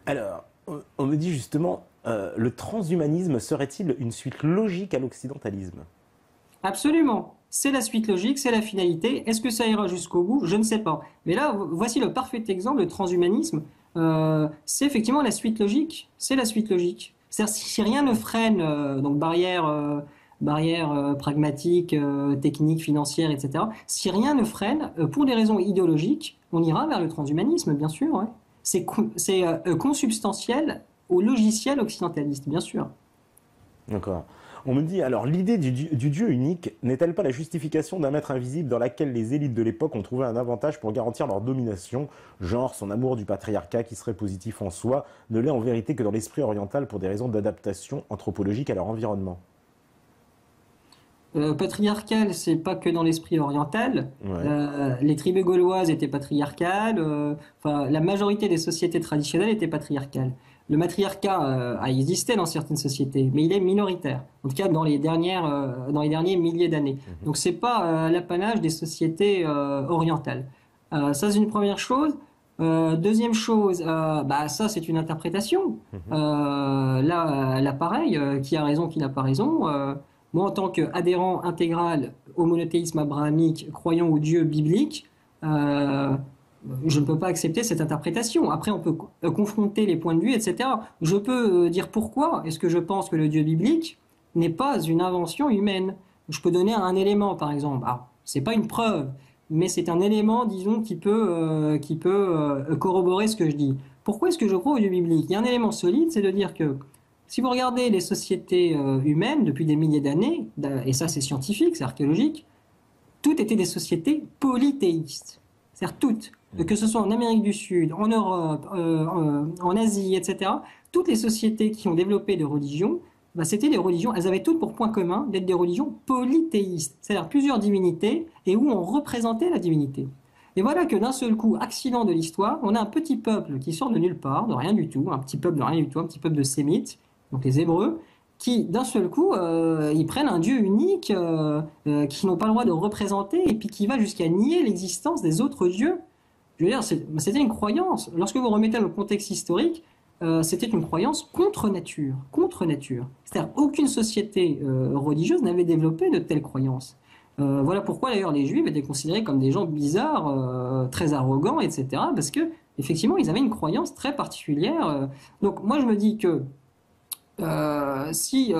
Alors, on me dit justement, le transhumanisme serait-il une suite logique à l'occidentalisme? Absolument. C'est la suite logique, c'est la finalité. Est-ce que ça ira jusqu'au bout? Je ne sais pas. Mais là, voici le parfait exemple, le transhumanisme. C'est effectivement la suite logique. C'est la suite logique. C'est-à-dire, si rien ne freine, donc barrière pragmatique, technique, financière, etc. Si rien ne freine, pour des raisons idéologiques, on ira vers le transhumanisme, bien sûr. Ouais. C'est consubstantiel au logiciel occidentaliste, bien sûr. D'accord. On me dit, alors, l'idée du Dieu unique n'est-elle pas la justification d'un maître invisible dans laquelle les élites de l'époque ont trouvé un avantage pour garantir leur domination, genre son amour du patriarcat qui serait positif en soi, ne l'est en vérité que dans l'esprit oriental pour des raisons d'adaptation anthropologique à leur environnement? Patriarcal, c'est pas que dans l'esprit oriental. Ouais. Les tribus gauloises étaient patriarcales. Enfin, la majorité des sociétés traditionnelles étaient patriarcales. Le matriarcat a existé dans certaines sociétés, mais il est minoritaire. En tout cas, dans les derniers milliers d'années. Mhm. Donc, c'est pas l'apanage des sociétés orientales. Ça, c'est une première chose. Deuxième chose, bah ça, c'est une interprétation. Mhm. Là, pareil, qui a raison, qui n'a pas raison. Moi, en tant qu'adhérent intégral au monothéisme abrahamique, croyant au Dieu biblique, euh, je ne peux pas accepter cette interprétation. Après, on peut confronter les points de vue, etc. Je peux dire pourquoi est-ce que je pense que le Dieu biblique n'est pas une invention humaine. Je peux donner un élément, par exemple. Alors, c'est pas une preuve, mais c'est un élément, disons, qui peut corroborer ce que je dis. Pourquoi est-ce que je crois au Dieu biblique? Il y a un élément solide, c'est de dire que si vous regardez les sociétés humaines depuis des milliers d'années, et ça c'est scientifique, c'est archéologique, toutes étaient des sociétés polythéistes. C'est-à-dire toutes, que ce soit en Amérique du Sud, en Europe, en Asie, etc. Toutes les sociétés qui ont développé des religions, bah, c'était des religions, elles avaient toutes pour point commun d'être des religions polythéistes, c'est-à-dire plusieurs divinités et où on représentait la divinité. Et voilà que d'un seul coup, accident de l'histoire, on a un petit peuple qui sort de nulle part, de rien du tout, un petit peuple de rien du tout, un petit peuple de Sémites, donc les Hébreux, qui d'un seul coup, ils prennent un Dieu unique qui n'ont pas le droit de représenter et puis qui va jusqu'à nier l'existence des autres dieux. Je veux dire, c'était une croyance. Lorsque vous remettez dans le contexte historique, c'était une croyance contre nature, contre nature. C'est-à-dire aucune société religieuse n'avait développé de telles croyances. Voilà pourquoi d'ailleurs les Juifs étaient considérés comme des gens bizarres, très arrogants, etc. Parce que effectivement, ils avaient une croyance très particulière. Donc moi, je me dis que s'ils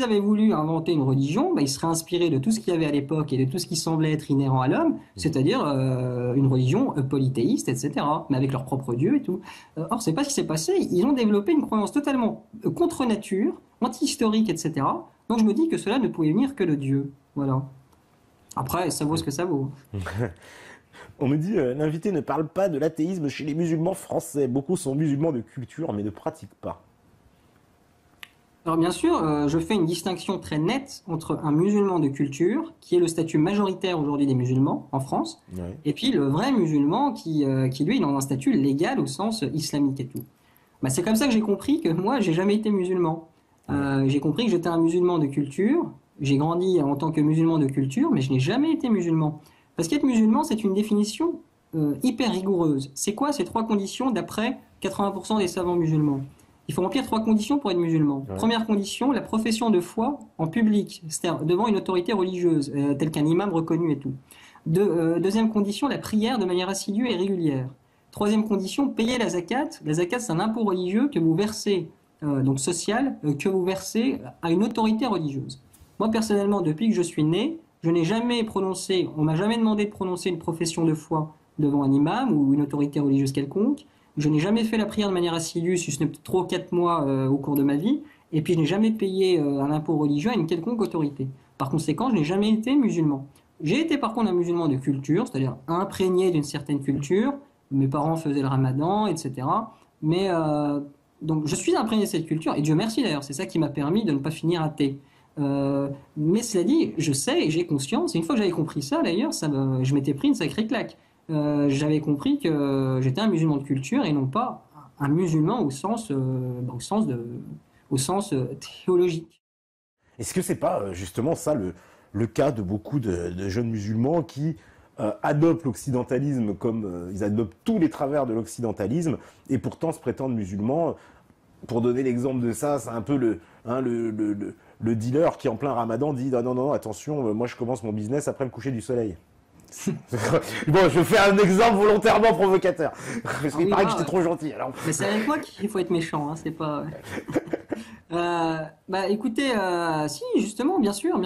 avaient voulu inventer une religion, bah, ils seraient inspirés de tout ce qu'il y avait à l'époque et de tout ce qui semblait être inhérent à l'homme, c'est-à-dire une religion polythéiste, etc., mais avec leur propre Dieu et tout. Or, c'est pas ce qui s'est passé. Ils ont développé une croyance totalement contre nature, anti-historique, etc. Donc, je me dis que cela ne pouvait venir que de Dieu. Voilà. Après, ça vaut ce que ça vaut. On me dit, l'invité ne parle pas de l'athéisme chez les musulmans français. Beaucoup sont musulmans de culture, mais ne pratiquent pas. Alors bien sûr, je fais une distinction très nette entre un musulman de culture, qui est le statut majoritaire aujourd'hui des musulmans en France, Ouais. et puis le vrai musulman qui lui, il a un statut légal au sens islamique et tout. Bah, c'est comme ça que j'ai compris que moi, j'ai jamais été musulman. J'ai compris que j'étais un musulman de culture, j'ai grandi en tant que musulman de culture, mais je n'ai jamais été musulman. Parce qu'être musulman, c'est une définition hyper rigoureuse. C'est quoi ces trois conditions d'après 80% des savants musulmans? Il faut remplir trois conditions pour être musulman. Ouais. Première condition, la profession de foi en public, c'est-à-dire devant une autorité religieuse, telle qu'un imam reconnu et tout. Deuxième condition, la prière de manière assidue et régulière. Troisième condition, payer la zakat. La zakat, c'est un impôt religieux que vous versez, donc social, que vous versez à une autorité religieuse. Moi, personnellement, depuis que je suis né, je n'ai jamais prononcé, on m'a jamais demandé de prononcer une profession de foi devant un imam ou une autorité religieuse quelconque. Je n'ai jamais fait la prière de manière assidue, si ce n'est 3 ou 4 mois au cours de ma vie. Et puis, je n'ai jamais payé un impôt religieux à une quelconque autorité. Par conséquent, je n'ai jamais été musulman. J'ai été par contre un musulman de culture, c'est-à-dire imprégné d'une certaine culture. Mes parents faisaient le ramadan, etc. Mais donc, je suis imprégné de cette culture, et Dieu merci d'ailleurs, c'est ça qui m'a permis de ne pas finir athée. Mais cela dit, je sais et j'ai conscience, et une fois que j'avais compris ça d'ailleurs, je m'étais pris une sacrée claque. J'avais compris que j'étais un musulman de culture et non pas un musulman au sens théologique. Est-ce que c'est pas justement ça le cas de beaucoup de jeunes musulmans qui adoptent l'occidentalisme comme ils adoptent tous les travers de l'occidentalisme et pourtant se prétendent musulmans? Pour donner l'exemple de ça, c'est un peu le dealer qui en plein ramadan dit non, non, non, attention, moi je commence mon business après le coucher du soleil. Bon, je fais un exemple volontairement provocateur. Parce qu'il paraît que j'étais trop gentil. Alors. Mais c'est avec moi qu'il faut être méchant, hein, c'est pas. Bah écoutez, si justement, bien sûr,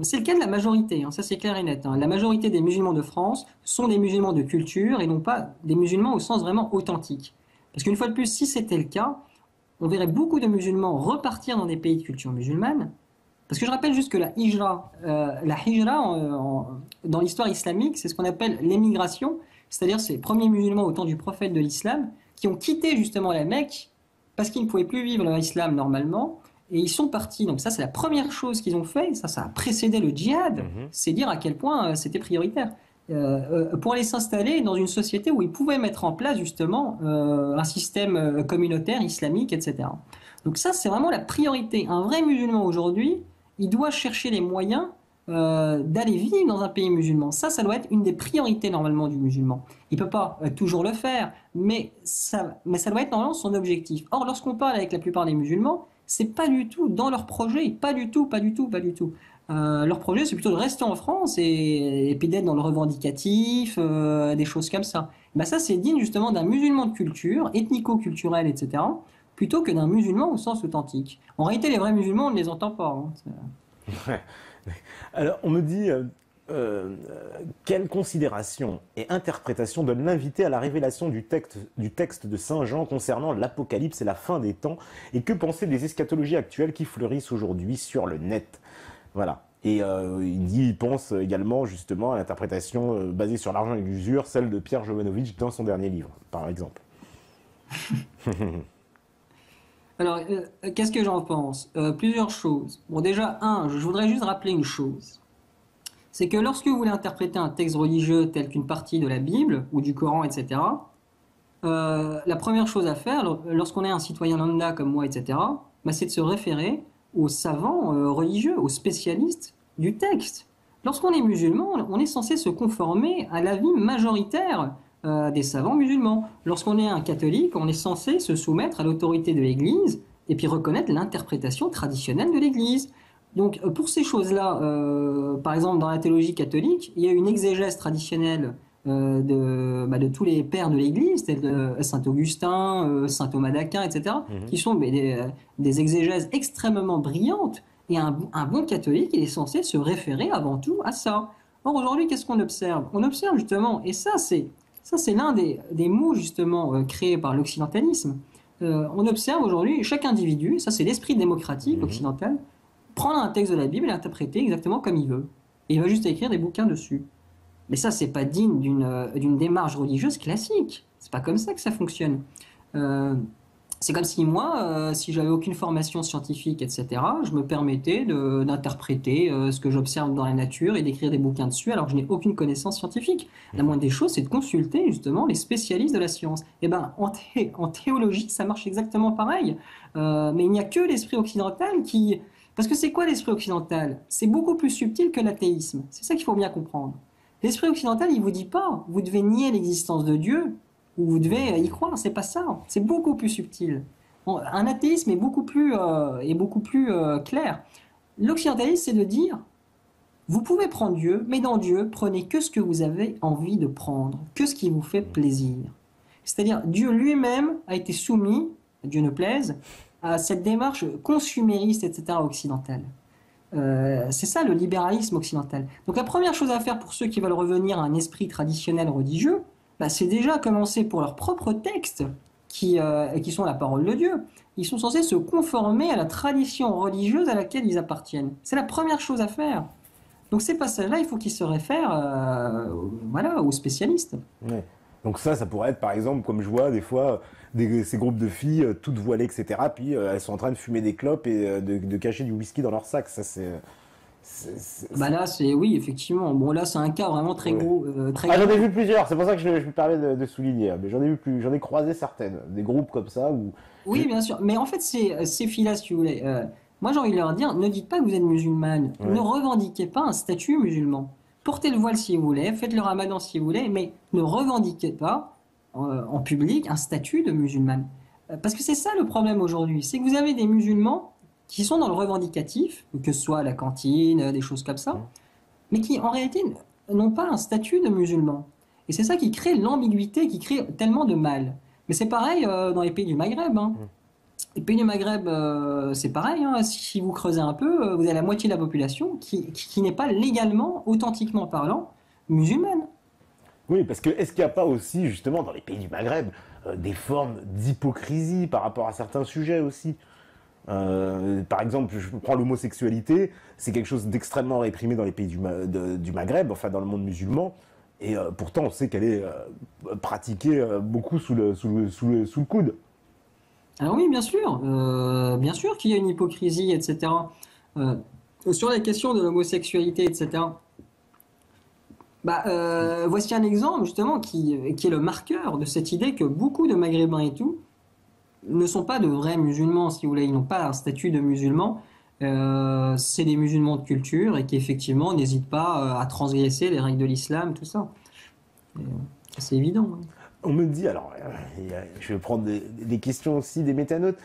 c'est le cas de la majorité, hein, ça c'est clair et net. Hein. La majorité des musulmans de France sont des musulmans de culture et non pas des musulmans au sens vraiment authentique. Parce qu'une fois de plus, si c'était le cas, on verrait beaucoup de musulmans repartir dans des pays de culture musulmane. Parce que je rappelle juste que la hijra dans l'histoire islamique, c'est ce qu'on appelle l'émigration, c'est-à-dire ces premiers musulmans au temps du prophète de l'islam qui ont quitté justement la Mecque parce qu'ils ne pouvaient plus vivre l'islam normalement et ils sont partis. Donc ça, c'est la première chose qu'ils ont fait. Ça a précédé le djihad. C'est dire à quel point c'était prioritaire. Pour aller s'installer dans une société où ils pouvaient mettre en place justement un système communautaire, islamique, etc. Donc ça, c'est vraiment la priorité. Un vrai musulman aujourd'hui, il doit chercher les moyens d'aller vivre dans un pays musulman. Ça doit être une des priorités normalement du musulman. Il ne peut pas toujours le faire, mais ça doit être normalement son objectif. Or, lorsqu'on parle avec la plupart des musulmans, c'est pas du tout dans leur projet, pas du tout. Leur projet, c'est plutôt de rester en France et puis d'être dans le revendicatif, des choses comme ça. Bah ça, c'est digne justement d'un musulman de culture, ethnico-culturel, etc., plutôt que d'un musulman au sens authentique. En réalité, les vrais musulmans, on ne les entend pas. Hein. Alors, on me dit, quelle considération et interprétation donne l'invité à la révélation du texte de Saint Jean concernant l'Apocalypse et la fin des temps, et que penser des eschatologies actuelles qui fleurissent aujourd'hui sur le net? Voilà. Et il pense également justement à l'interprétation basée sur l'argent et l'usure, celle de Pierre Jovanovic dans son dernier livre, par exemple. Alors, qu'est-ce que j'en pense? Plusieurs choses. Bon, déjà, je voudrais juste rappeler une chose. C'est que lorsque vous voulez interpréter un texte religieux tel qu'une partie de la Bible ou du Coran, etc., la première chose à faire, lorsqu'on est un citoyen lambda comme moi, etc., bah, c'est de se référer aux savants religieux, aux spécialistes du texte. Lorsqu'on est musulman, on est censé se conformer à l'avis majoritaire des savants musulmans. Lorsqu'on est un catholique, on est censé se soumettre à l'autorité de l'Église et puis reconnaître l'interprétation traditionnelle de l'Église. Donc pour ces choses-là, par exemple dans la théologie catholique, il y a une exégèse traditionnelle de tous les pères de l'Église, tels Saint Augustin, Saint Thomas d'Aquin, etc., Mhm. qui sont des exégèses extrêmement brillantes. Et un bon catholique, il est censé se référer avant tout à ça. Or, aujourd'hui, qu'est-ce qu'on observe? On observe justement, et ça c'est l'un des maux justement créés par l'occidentalisme. On observe aujourd'hui chaque individu, ça c'est l'esprit démocratique Mhm. occidental, prendre un texte de la Bible et l'interpréter exactement comme il veut. Et il va juste écrire des bouquins dessus. Mais ça, c'est pas digne d'une démarche religieuse classique. C'est pas comme ça que ça fonctionne. Euh, c'est comme si moi, si j'avais aucune formation scientifique, etc., je me permettais d'interpréter ce que j'observe dans la nature et d'écrire des bouquins dessus alors que je n'ai aucune connaissance scientifique. La moindre des choses, c'est de consulter justement les spécialistes de la science. Et ben, en théologie, ça marche exactement pareil. Mais il n'y a que l'esprit occidental qui... Parce que c'est quoi l'esprit occidental? C'est beaucoup plus subtil que l'athéisme. C'est ça qu'il faut bien comprendre. L'esprit occidental, il vous dit pas, vous devez nier l'existence de Dieu, ou vous devez y croire, c'est pas ça. C'est beaucoup plus subtil. Un athéisme est beaucoup plus clair. L'occidentalisme, c'est de dire, vous pouvez prendre Dieu, mais dans Dieu, prenez que ce que vous avez envie de prendre, que ce qui vous fait plaisir. C'est-à-dire, Dieu lui-même a été soumis, Dieu ne plaise, à cette démarche consumériste, etc., occidentale. C'est ça le libéralisme occidental. Donc la première chose à faire pour ceux qui veulent revenir à un esprit traditionnel religieux, bah, c'est déjà commencer pour leurs propres textes qui sont la parole de Dieu. Ils sont censés se conformer à la tradition religieuse à laquelle ils appartiennent. C'est la première chose à faire. Donc ces passages-là, il faut qu'ils se réfèrent voilà, aux spécialistes. Ouais. Donc ça pourrait être par exemple, comme je vois des fois, ces groupes de filles toutes voilées, etc. Puis elles sont en train de fumer des clopes et de cacher du whisky dans leur sac. Ça c'est... Bah là, c'est oui, effectivement. Bon, là, c'est un cas vraiment très Ouais. gros, très Ah, j'en ai gros. vu plusieurs, c'est pour ça que je me permets de souligner. Mais j'en ai croisé certaines. Des groupes comme ça où... je- Oui, bien sûr. Mais en fait, ces filles-là, si vous voulez, moi j'ai envie de leur dire, ne dites pas que vous êtes musulmane. Ne Ouais. revendiquez pas un statut musulman. Portez le voile si vous voulez, faites le ramadan si vous voulez, mais ne revendiquez pas en public un statut de musulmane. Parce que c'est ça le problème aujourd'hui, c'est que vous avez des musulmans qui sont dans le revendicatif, que ce soit à la cantine, des choses comme ça, mais qui en réalité n'ont pas un statut de musulman. Et c'est ça qui crée l'ambiguïté, qui crée tellement de mal. Mais c'est pareil dans les pays du Maghreb, hein. Les pays du Maghreb, c'est pareil, hein. Si vous creusez un peu, vous avez la moitié de la population qui n'est pas légalement, authentiquement parlant, musulmane. Oui, parce que est-ce qu'il n'y a pas aussi, justement, dans les pays du Maghreb, des formes d'hypocrisie par rapport à certains sujets aussi? Par exemple, je prends l'homosexualité, c'est quelque chose d'extrêmement réprimé dans les pays du Maghreb, enfin dans le monde musulman, et pourtant on sait qu'elle est pratiquée beaucoup sous le coude. Alors oui, bien sûr qu'il y a une hypocrisie, etc. Euh, sur la question de l'homosexualité, etc. Bah, voici un exemple justement qui est le marqueur de cette idée que beaucoup de Maghrébins et tout ne sont pas de vrais musulmans, si vous voulez, ils n'ont pas un statut de musulman. C'est des musulmans de culture et qui effectivement n'hésitent pas à transgresser les règles de l'islam, tout ça. Et, c'est évident, hein. On me dit, alors, je vais prendre des questions aussi des métanotes.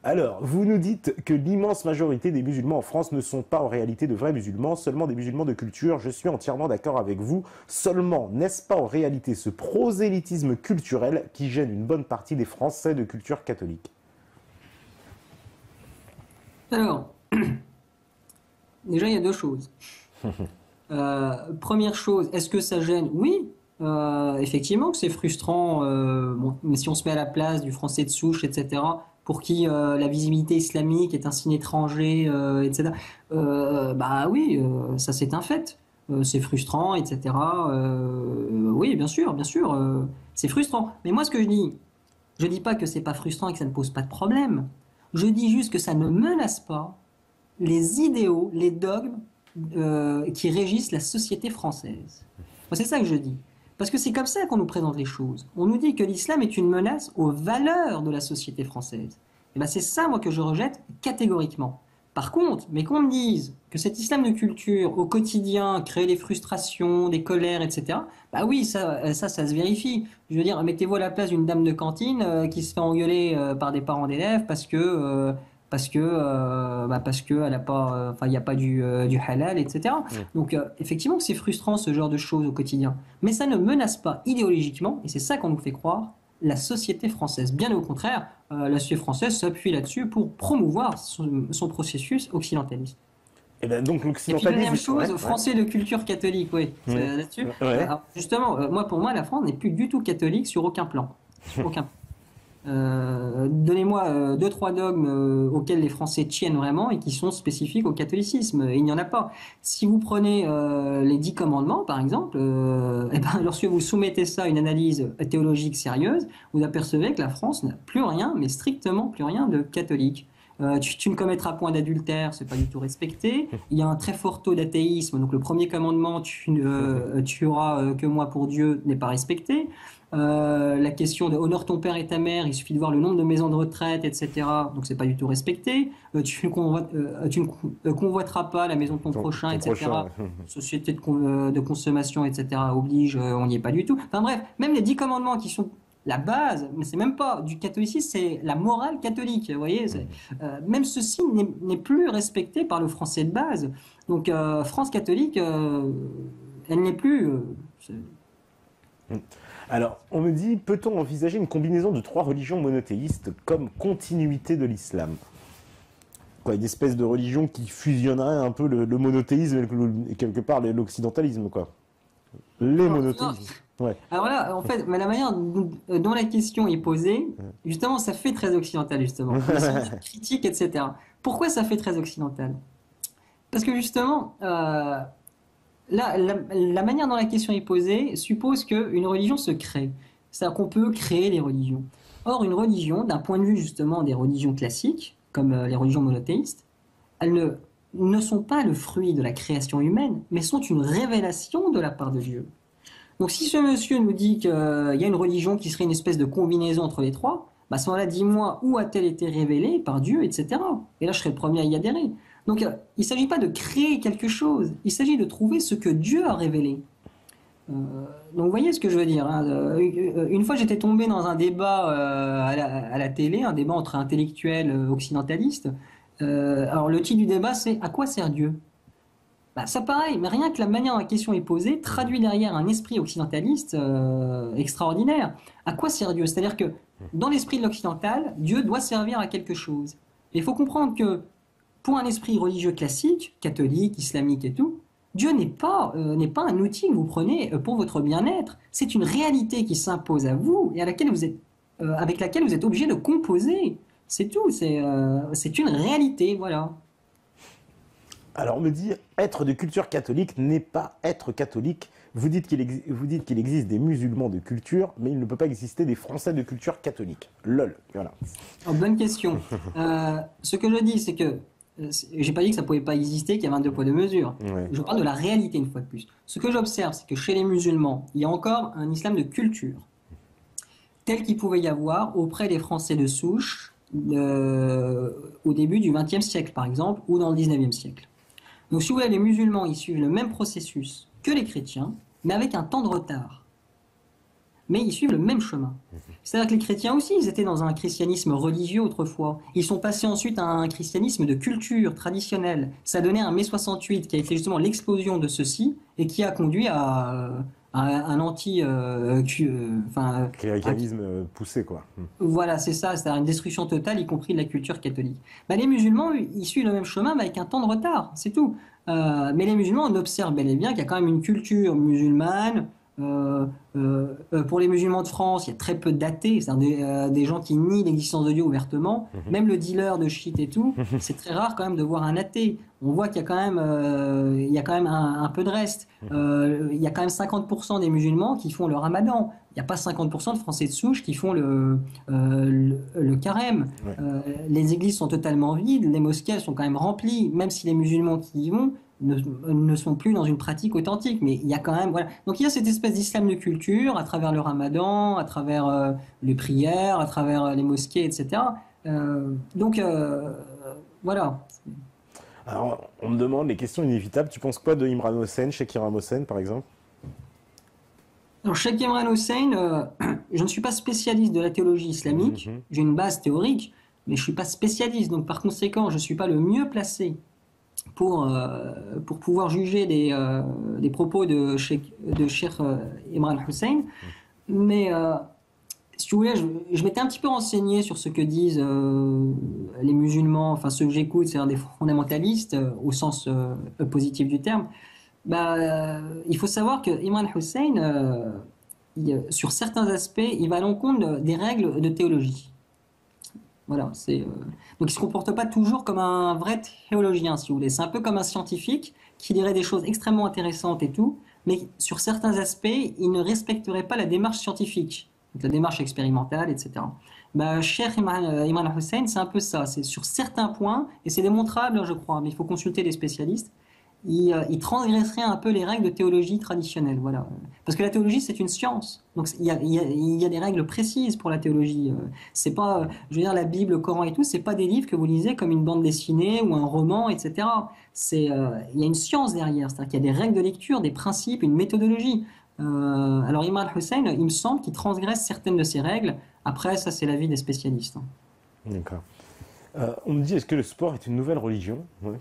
Alors, vous nous dites que l'immense majorité des musulmans en France ne sont pas en réalité de vrais musulmans, seulement des musulmans de culture. Je suis entièrement d'accord avec vous. Seulement, n'est-ce pas en réalité ce prosélytisme culturel qui gêne une bonne partie des Français de culture catholique? Alors, déjà, il y a deux choses. Première chose, est-ce que ça gêne? Oui, effectivement que c'est frustrant. Bon, mais si on se met à la place du français de souche, etc., pour qui la visibilité islamique est un signe étranger, etc., bah oui, ça c'est un fait. C'est frustrant, etc. Oui, bien sûr, c'est frustrant. Mais moi, ce que je dis pas que c'est pas frustrant et que ça ne pose pas de problème. Je dis juste que ça ne menace pas les idéaux, les dogmes qui régissent la société française. Moi, c'est ça que je dis. Parce que c'est comme ça qu'on nous présente les choses. On nous dit que l'islam est une menace aux valeurs de la société française. Et ben c'est ça, moi, que je rejette catégoriquement. Par contre, mais qu'on me dise que cet islam de culture, au quotidien, crée des frustrations, des colères, etc., bah oui, ça se vérifie. Je veux dire, mettez-vous à la place d'une dame de cantine qui se fait engueuler par des parents d'élèves parce que elle a pas, enfin, il n'y a pas du halal, etc. Mm. Donc, effectivement, c'est frustrant ce genre de choses au quotidien. Mais ça ne menace pas idéologiquement, et c'est ça qu'on nous fait croire, la société française. Bien au contraire, la société française s'appuie là-dessus pour promouvoir son processus occidentaliste. Et ben donc Et puis deuxième l'occidentalisme. chose, français de culture catholique, oui, Ouais. c'est là-dessus. Ouais. Alors, justement, moi pour moi, la France n'est plus du tout catholique sur aucun plan. Sur aucun. Donnez-moi deux, trois dogmes auxquels les Français tiennent vraiment et qui sont spécifiques au catholicisme. Et il n'y en a pas. Si vous prenez les 10 commandements, par exemple, eh ben, lorsque vous soumettez ça à une analyse théologique sérieuse, vous apercevez que la France n'a plus rien, mais strictement plus rien de catholique. Tu ne commettras point d'adultère, c'est pas du tout respecté. Il y a un très fort taux d'athéisme, donc le premier commandement, tu ne tueras que moi pour Dieu, n'est pas respecté. La question de honore ton père et ta mère, il suffit de voir le nombre de maisons de retraite, etc. Donc c'est pas du tout respecté. Tu ne convoiteras pas la maison de ton prochain, Ton etc. prochain. Société de consommation, etc. oblige, on n'y est pas du tout. Enfin bref, même les 10 commandements qui sont la base, mais c'est même pas du catholicisme, c'est la morale catholique. Vous voyez, même ceci n'est plus respecté par le français de base. Donc France catholique, elle n'est plus. Alors, on me dit, peut-on envisager une combinaison de 3 religions monothéistes comme continuité de l'islam? Quoi, une espèce de religion qui fusionnerait un peu le monothéisme et quelque part l'occidentalisme, quoi. Les monothéismes. Ouais. Alors là, en fait, mais la manière dont la question est posée, justement, ça fait très occidental, justement. Critique, etc. Pourquoi ça fait très occidental? Parce que justement, la manière dont la question est posée suppose qu'une religion se crée. C'est-à-dire qu'on peut créer des religions. Or, une religion, d'un point de vue justement des religions classiques, comme les religions monothéistes, elles ne sont pas le fruit de la création humaine, mais sont une révélation de la part de Dieu. Donc si ce monsieur nous dit qu'il y a une religion qui serait une espèce de combinaison entre les trois, bah à ce moment-là, dis-moi où a-t-elle été révélée par Dieu, etc. Et là, je serais le premier à y adhérer. Donc il ne s'agit pas de créer quelque chose, il s'agit de trouver ce que Dieu a révélé. Donc vous voyez ce que je veux dire, hein. Une fois j'étais tombé dans un débat à la télé, un débat entre intellectuels occidentalistes. Alors le titre du débat c'est «À quoi sert Dieu?» Bah, ça pareil, mais rien que la manière dont la question est posée traduit derrière un esprit occidentaliste extraordinaire. À quoi sert Dieu? C'est-à-dire que dans l'esprit de l'occidental, Dieu doit servir à quelque chose. Et il faut comprendre que pour un esprit religieux classique, catholique, islamique et tout, Dieu n'est pas un outil que vous prenez pour votre bien-être. C'est une réalité qui s'impose à vous et à laquelle vous êtes, avec laquelle vous êtes obligé de composer. C'est tout, c'est une réalité, voilà. Alors, on me dit, être de culture catholique n'est pas être catholique. Vous dites qu'il existe des musulmans de culture, mais il ne peut pas exister des Français de culture catholique. Lol, voilà. Oh, bonne question. Ce que je dis, c'est que j'ai pas dit que ça pouvait pas exister, qu'il y avait un deux poids deux mesures. Ouais. Je parle de la réalité une fois de plus. Ce que j'observe, c'est que chez les musulmans, il y a encore un islam de culture, tel qu'il pouvait y avoir auprès des Français de souche au début du XXe siècle, par exemple, ou dans le XIXe siècle. Donc, si vous voulez, les musulmans, ils suivent le même processus que les chrétiens, mais avec un temps de retard. Mais ils suivent le même chemin. C'est-à-dire que les chrétiens aussi, ils étaient dans un christianisme religieux autrefois. Ils sont passés ensuite à un christianisme de culture traditionnelle. Ça a donné un mai 68 qui a été justement l'explosion de ceci et qui a conduit à un Cléricalisme poussé, quoi. voilà, c'est ça, c'est-à-dire une destruction totale, y compris de la culture catholique. Bah, les musulmans, ils suivent le même chemin, mais avec un temps de retard, c'est tout. Mais les musulmans, on observe bel et bien qu'il y a quand même une culture musulmane. Pour les musulmans de France, il y a très peu d'athées, c'est-à-dire des gens qui nient l'existence de Dieu ouvertement. Même le dealer de shit et tout, c'est très rare quand même de voir un athée. On voit qu'il y a quand même, un peu de reste. Il y a quand même 50% des musulmans qui font le ramadan. Il n'y a pas 50% de Français de souche qui font le carême. Ouais. Les églises sont totalement vides, les mosquées elles sont quand même remplies, même si les musulmans qui y vont ne sont plus dans une pratique authentique, mais il y a quand même, voilà. Donc il y a cette espèce d'islam de culture à travers le ramadan, à travers les prières, à travers les mosquées, etc. Voilà. Alors, on me demande les questions inévitables. Tu penses quoi de Imran Hossein, Cheikh Imran Hossein, par exemple? Alors, Cheikh Imran Hossein, je ne suis pas spécialiste de la théologie islamique, j'ai une base théorique, mais je ne suis pas spécialiste, donc par conséquent, je ne suis pas le mieux placé pour pouvoir juger des propos de Cheikh Imran Hussein. Mais si tu voulais, je m'étais un petit peu renseigné sur ce que disent les musulmans, enfin ceux que j'écoute, c'est-à-dire des fondamentalistes au sens positif du terme. Il faut savoir que Imran Hussein, sur certains aspects, il va à l'encontre des règles de théologie. Voilà, donc il se comporte pas toujours comme un vrai théologien, si vous voulez. C'est un peu comme un scientifique qui dirait des choses extrêmement intéressantes et tout, mais sur certains aspects, il ne respecterait pas la démarche scientifique, donc la démarche expérimentale, etc. Cheikh Imran Hussein, c'est un peu ça. C'est sur certains points, et c'est démontrable, je crois, mais il faut consulter les spécialistes. Il transgresserait un peu les règles de théologie traditionnelle, voilà. Parce que la théologie, c'est une science. Donc il y a des règles précises pour la théologie. C'est pas, je veux dire, la Bible, le Coran et tout, c'est pas des livres que vous lisez comme une bande dessinée ou un roman, etc. Il y a une science derrière, c'est-à-dire qu'il y a des règles de lecture, des principes, une méthodologie. Alors Imran Hussein, il me semble qu'il transgresse certaines de ces règles. Après, ça, c'est l'avis des spécialistes. D'accord. On me dit, est-ce que le sport est une nouvelle religion? Ouais.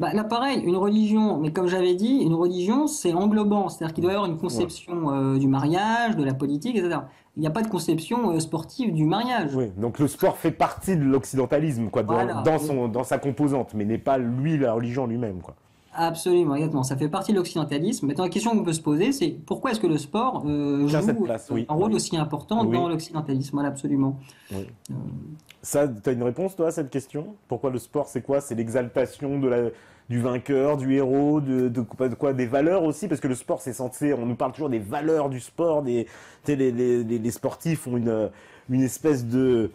Là, pareil, une religion, mais comme j'avais dit, une religion, c'est englobant, c'est-à-dire qu'il doit y avoir une Ouais. conception du mariage, de la politique, etc. Il n'y a pas de conception sportive du mariage. Oui, donc le sport fait partie de l'occidentalisme, quoi, Voilà, dans sa composante, mais n'est pas lui la religion lui-même, quoi. absolument, exactement. Ça fait partie de l'occidentalisme. Maintenant, la question qu'on peut se poser, c'est pourquoi est-ce que le sport Tient cette joue place, oui, un rôle oui, aussi important oui, dans l'occidentalisme? Voilà, absolument. oui. Euh, Ça, t'as une réponse, toi, à cette question? Pourquoi le sport, c'est quoi? C'est l'exaltation du vainqueur, du héros, de quoi? Des valeurs aussi? Parce que le sport, c'est censé, on nous parle toujours des valeurs du sport, tu sais, les sportifs ont une espèce de,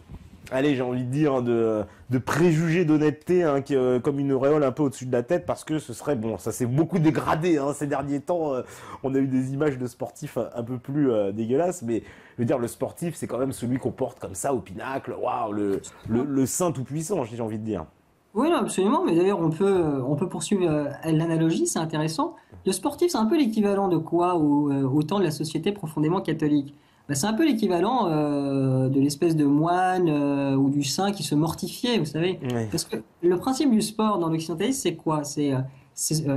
allez, j'ai envie de dire, de préjugés d'honnêteté, hein, comme une auréole un peu au-dessus de la tête, parce que ce serait, bon, ça s'est beaucoup dégradé, hein, ces derniers temps. On a eu des images de sportifs un peu plus dégueulasses, mais je veux dire, le sportif, c'est quand même celui qu'on porte comme ça au pinacle, waouh, le saint tout-puissant, j'ai envie de dire. Oui, non, absolument. Mais d'ailleurs, on peut poursuivre l'analogie, c'est intéressant. Le sportif, c'est un peu l'équivalent de quoi au temps de la société profondément catholique? C'est un peu l'équivalent de l'espèce de moine ou du saint qui se mortifiait, vous savez. Ouais. Parce que le principe du sport dans l'occidentalisme, c'est quoi? C'est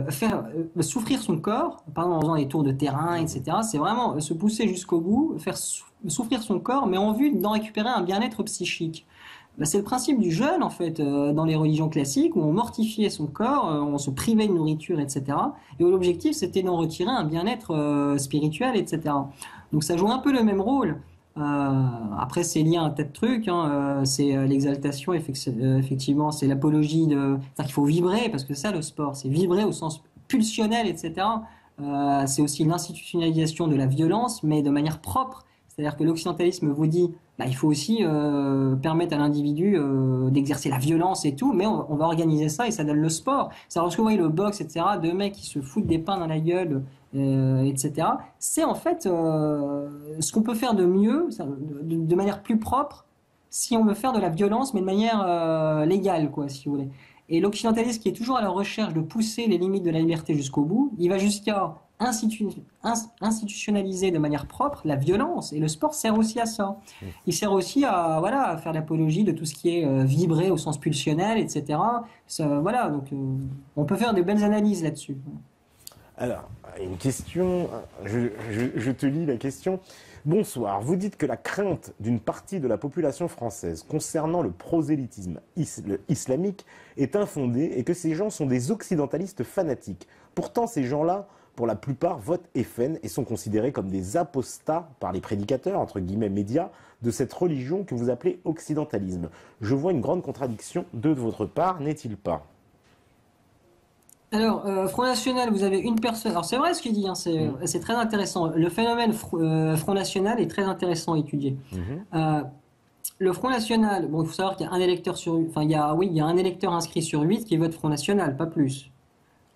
faire souffrir son corps, par exemple en faisant des tours de terrain, etc. C'est vraiment se pousser jusqu'au bout, faire souffrir son corps, mais en vue d'en récupérer un bien-être psychique. C'est le principe du jeûne, en fait, dans les religions classiques, où on mortifiait son corps, on se privait de nourriture, etc. Et où l'objectif, c'était d'en retirer un bien-être spirituel, etc. Donc ça joue un peu le même rôle. Après, c'est lié à un tas de trucs, hein. C'est l'exaltation, effectivement, c'est l'apologie de... C'est-à-dire qu'il faut vibrer, parce que ça, le sport, c'est vibrer au sens pulsionnel, etc. C'est aussi l'institutionnalisation de la violence, mais de manière propre. C'est-à-dire que l'occidentalisme vous dit il faut aussi permettre à l'individu d'exercer la violence et tout, mais on va organiser ça et ça donne le sport. C'est lorsque vous voyez le boxe, etc., deux mecs qui se foutent des pains dans la gueule, etc., c'est en fait ce qu'on peut faire de mieux, de manière plus propre, si on veut faire de la violence, mais de manière légale, quoi, si vous voulez. Et l'occidentaliste qui est toujours à la recherche de pousser les limites de la liberté jusqu'au bout, il va jusqu'à institutionnaliser de manière propre la violence. Et le sport sert aussi à ça. Il sert aussi à, voilà, à faire l'apologie de tout ce qui est vibré au sens pulsionnel, etc. Voilà, donc on peut faire de belles analyses là-dessus. Alors, une question, je te lis la question. Bonsoir, vous dites que la crainte d'une partie de la population française concernant le prosélytisme islamique est infondée et que ces gens sont des occidentalistes fanatiques. Pourtant, ces gens-là, pour la plupart, votent FN et sont considérés comme des apostats par les prédicateurs, entre guillemets médias, de cette religion que vous appelez occidentalisme. Je vois une grande contradiction de votre part, n'est-il pas? Alors, Front National, vous avez une personne. Alors, c'est vrai ce qu'il dit, hein, c'est très intéressant. Le phénomène Front National est très intéressant à étudier. Le Front National, bon, il faut savoir qu'il y a un électeur enfin, il y a un électeur inscrit sur 8 qui vote Front National, pas plus.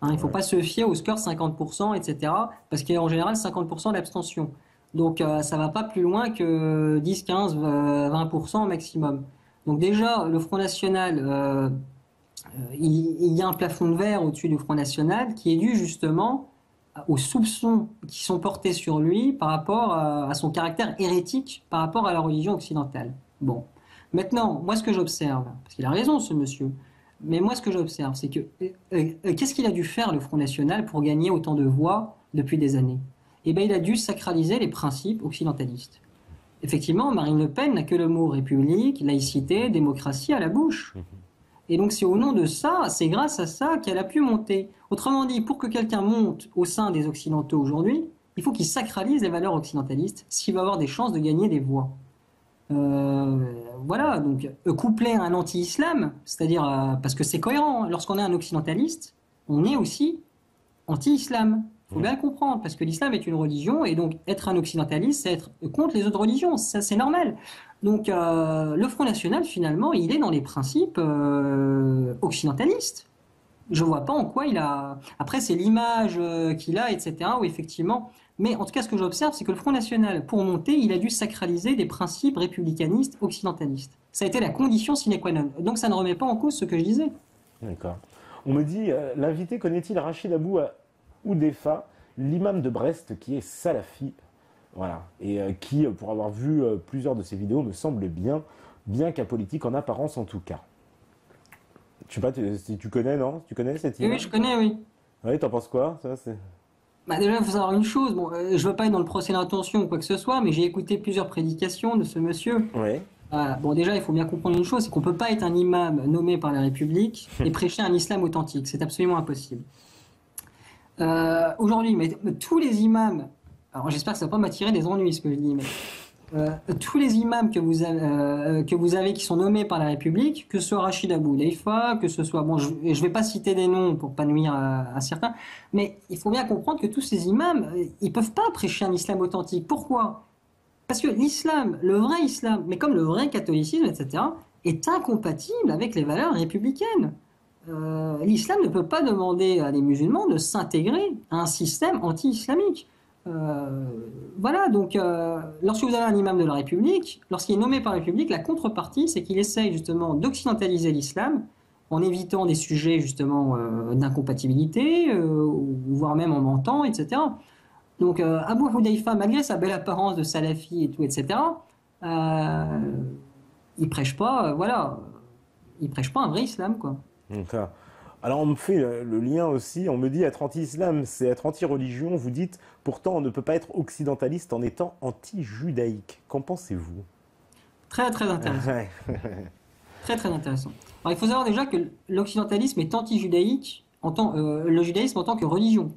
Hein, il ne faut pas se fier au score 50%, etc., parce qu'il y a en général 50% d'abstention. Donc, ça ne va pas plus loin que 10, 15, 20% au maximum. Donc, déjà, le Front National. Il y a un plafond de verre au-dessus du Front National qui est dû justement aux soupçons qui sont portés sur lui par rapport à son caractère hérétique par rapport à la religion occidentale. Bon. Maintenant, moi, ce que j'observe, parce qu'il a raison, ce monsieur, mais moi, ce que j'observe, c'est que qu'est-ce qu'il a dû faire, le Front National, pour gagner autant de voix depuis des années? Eh bien, il a dû sacraliser les principes occidentalistes. Effectivement, Marine Le Pen n'a que le mot république, laïcité, démocratie à la bouche. Et donc, c'est au nom de ça, c'est grâce à ça qu'elle a pu monter. Autrement dit, pour que quelqu'un monte au sein des Occidentaux aujourd'hui, il faut qu'il sacralise les valeurs occidentalistes s'il va avoir des chances de gagner des voix. Voilà, donc couplé à un anti-islam, c'est-à-dire parce que c'est cohérent, lorsqu'on est un occidentaliste, on est aussi anti-islam. Il faut bien le comprendre, parce que l'islam est une religion, et donc être un occidentaliste, c'est être contre les autres religions, ça c'est normal. Donc le Front National, finalement, il est dans les principes occidentalistes. Je vois pas en quoi il a... Après, c'est l'image qu'il a, etc., où effectivement... Mais en tout cas, ce que j'observe, c'est que le Front National, pour monter, il a dû sacraliser des principes républicanistes occidentalistes. Ça a été la condition sine qua non. Donc ça ne remet pas en cause ce que je disais. D'accord. On me dit, l'invité connaît-il Rachid Abou Oudaifa, l'imam de Brest qui est salafi? Voilà. Et qui, pour avoir vu plusieurs de ses vidéos, me semble bien qu'apolitique en apparence en tout cas. Je sais pas, tu connais, non? Tu connais cette imam? Oui, je connais, oui. Oui, t'en penses quoi? Ça, c'est... Bah déjà, il faut savoir une chose. Bon, je veux pas être dans le procès d'intention ou quoi que ce soit, mais j'ai écouté plusieurs prédications de ce monsieur. Ouais. Bon, déjà, il faut bien comprendre une chose, c'est qu'on peut pas être un imam nommé par la République et prêcher un islam authentique. C'est absolument impossible. Aujourd'hui, mais tous les imams, alors j'espère que ça va pas m'attirer des ennuis ce que je dis, mais tous les imams que vous avez qui sont nommés par la République, que ce soit Rachid Abou Oudaifa, que ce soit, bon, je vais pas citer des noms pour pas nuire à certains, mais il faut bien comprendre que tous ces imams, ils peuvent pas prêcher un islam authentique. Pourquoi? Parce que l'islam, le vrai islam, mais comme le vrai catholicisme, etc., est incompatible avec les valeurs républicaines. L'islam ne peut pas demander à des musulmans de s'intégrer à un système anti-islamique. Voilà, donc lorsque vous avez un imam de la République, lorsqu'il est nommé par la République, la contrepartie, c'est qu'il essaye justement d'occidentaliser l'islam en évitant des sujets justement d'incompatibilité, voire même en mentant, etc. Donc Abu Hudayfa, malgré sa belle apparence de salafi et tout, etc., il prêche pas, voilà, il prêche pas un vrai islam, quoi. D'accord. Alors on me fait le lien aussi, on me dit être anti-islam, c'est être anti-religion. Vous dites, pourtant on ne peut pas être occidentaliste en étant anti-judaïque. Qu'en pensez-vous? Très très intéressant. Ouais. Très très intéressant. Alors il faut savoir déjà que l'occidentalisme est anti-judaïque, le judaïsme en tant que religion.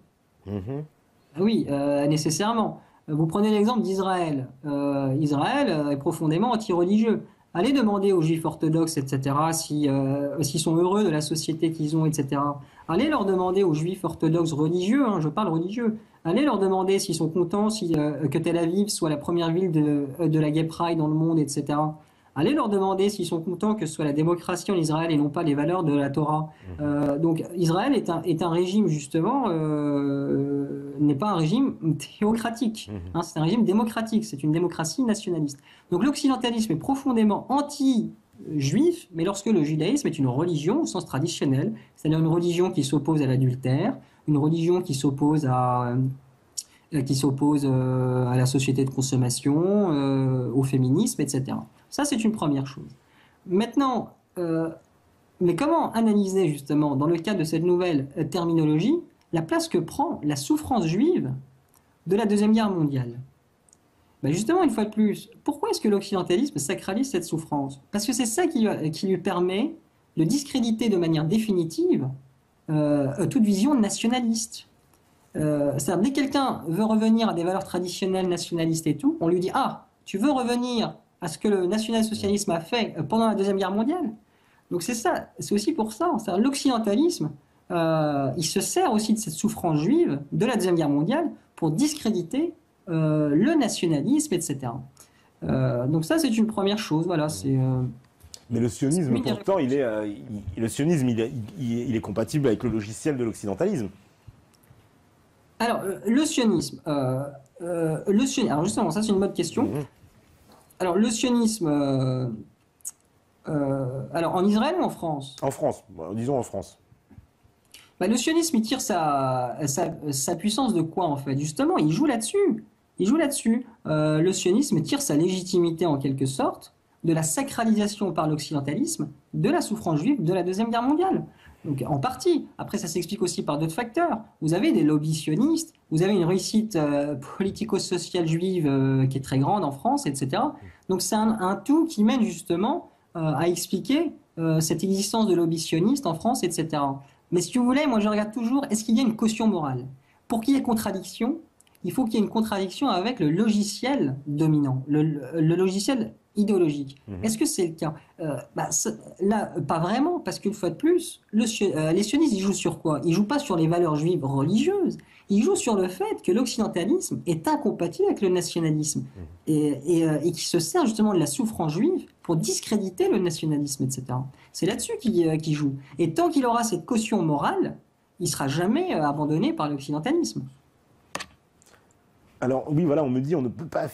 Mhm. Oui, nécessairement. Vous prenez l'exemple d'Israël. Israël est profondément anti-religieux. Allez demander aux juifs orthodoxes, etc., s'ils sont heureux de la société qu'ils ont, etc. Allez leur demander aux juifs orthodoxes religieux, hein, je parle religieux, allez leur demander s'ils sont contents que Tel Aviv soit la première ville de la Gay Pride dans le monde, etc. Allez leur demander s'ils sont contents que ce soit la démocratie en Israël et non pas les valeurs de la Torah. Donc Israël est un régime justement, n'est pas un régime théocratique, hein, c'est un régime démocratique, c'est une démocratie nationaliste. Donc l'occidentalisme est profondément anti-juif, mais lorsque le judaïsme est une religion au sens traditionnel, c'est-à-dire une religion qui s'oppose à l'adultère, une religion qui s'oppose à la société de consommation, au féminisme, etc. Ça, c'est une première chose. Maintenant, mais comment analyser justement, dans le cadre de cette nouvelle terminologie, la place que prend la souffrance juive de la Deuxième Guerre mondiale? Ben justement, une fois de plus, pourquoi est-ce que l'occidentalisme sacralise cette souffrance? Parce que c'est ça qui lui permet de discréditer de manière définitive toute vision nationaliste. C'est-à-dire, dès que quelqu'un veut revenir à des valeurs traditionnelles nationalistes et tout, on lui dit « Ah, tu veux revenir à ce que le national-socialisme a fait pendant la Deuxième Guerre mondiale ?» Donc c'est ça, c'est aussi pour ça. L'occidentalisme, il se sert aussi de cette souffrance juive de la Deuxième Guerre mondiale pour discréditer le nationalisme, etc. Donc ça, c'est une première chose. Voilà, c'est... Mais le sionisme, pourtant, il est compatible avec le logiciel de l'occidentalisme. Alors, le sionisme, alors justement, ça c'est une bonne question. Alors, le sionisme, alors en Israël ou en France? En France, disons en France. Bah, le sionisme, il tire sa puissance de quoi en fait? Justement, il joue là-dessus. Il joue là-dessus. Le sionisme tire sa légitimité en quelque sorte de la sacralisation par l'occidentalisme de la souffrance juive de la Deuxième Guerre mondiale. Donc en partie. Après, ça s'explique aussi par d'autres facteurs. Vous avez des lobbies sionistes, vous avez une réussite politico-sociale juive qui est très grande en France, etc. Donc c'est un tout qui mène justement à expliquer cette existence de lobbies sionistes en France, etc. Mais si vous voulez, moi je regarde toujours, est-ce qu'il y a une caution morale? Pour qu'il y ait contradiction, il faut qu'il y ait une contradiction avec le logiciel dominant, le logiciel idéologique. Est-ce que c'est le cas? Là, pas vraiment, parce qu'une fois de plus, les sionistes, ils jouent sur quoi? Ils jouent pas sur les valeurs juives religieuses, ils jouent sur le fait que l'occidentalisme est incompatible avec le nationalisme et qui se sert justement de la souffrance juive pour discréditer le nationalisme, etc. C'est là-dessus qu'il joue. Et tant qu'il aura cette caution morale, il sera jamais abandonné par l'occidentalisme. Alors oui, voilà, on me dit on ne peut pas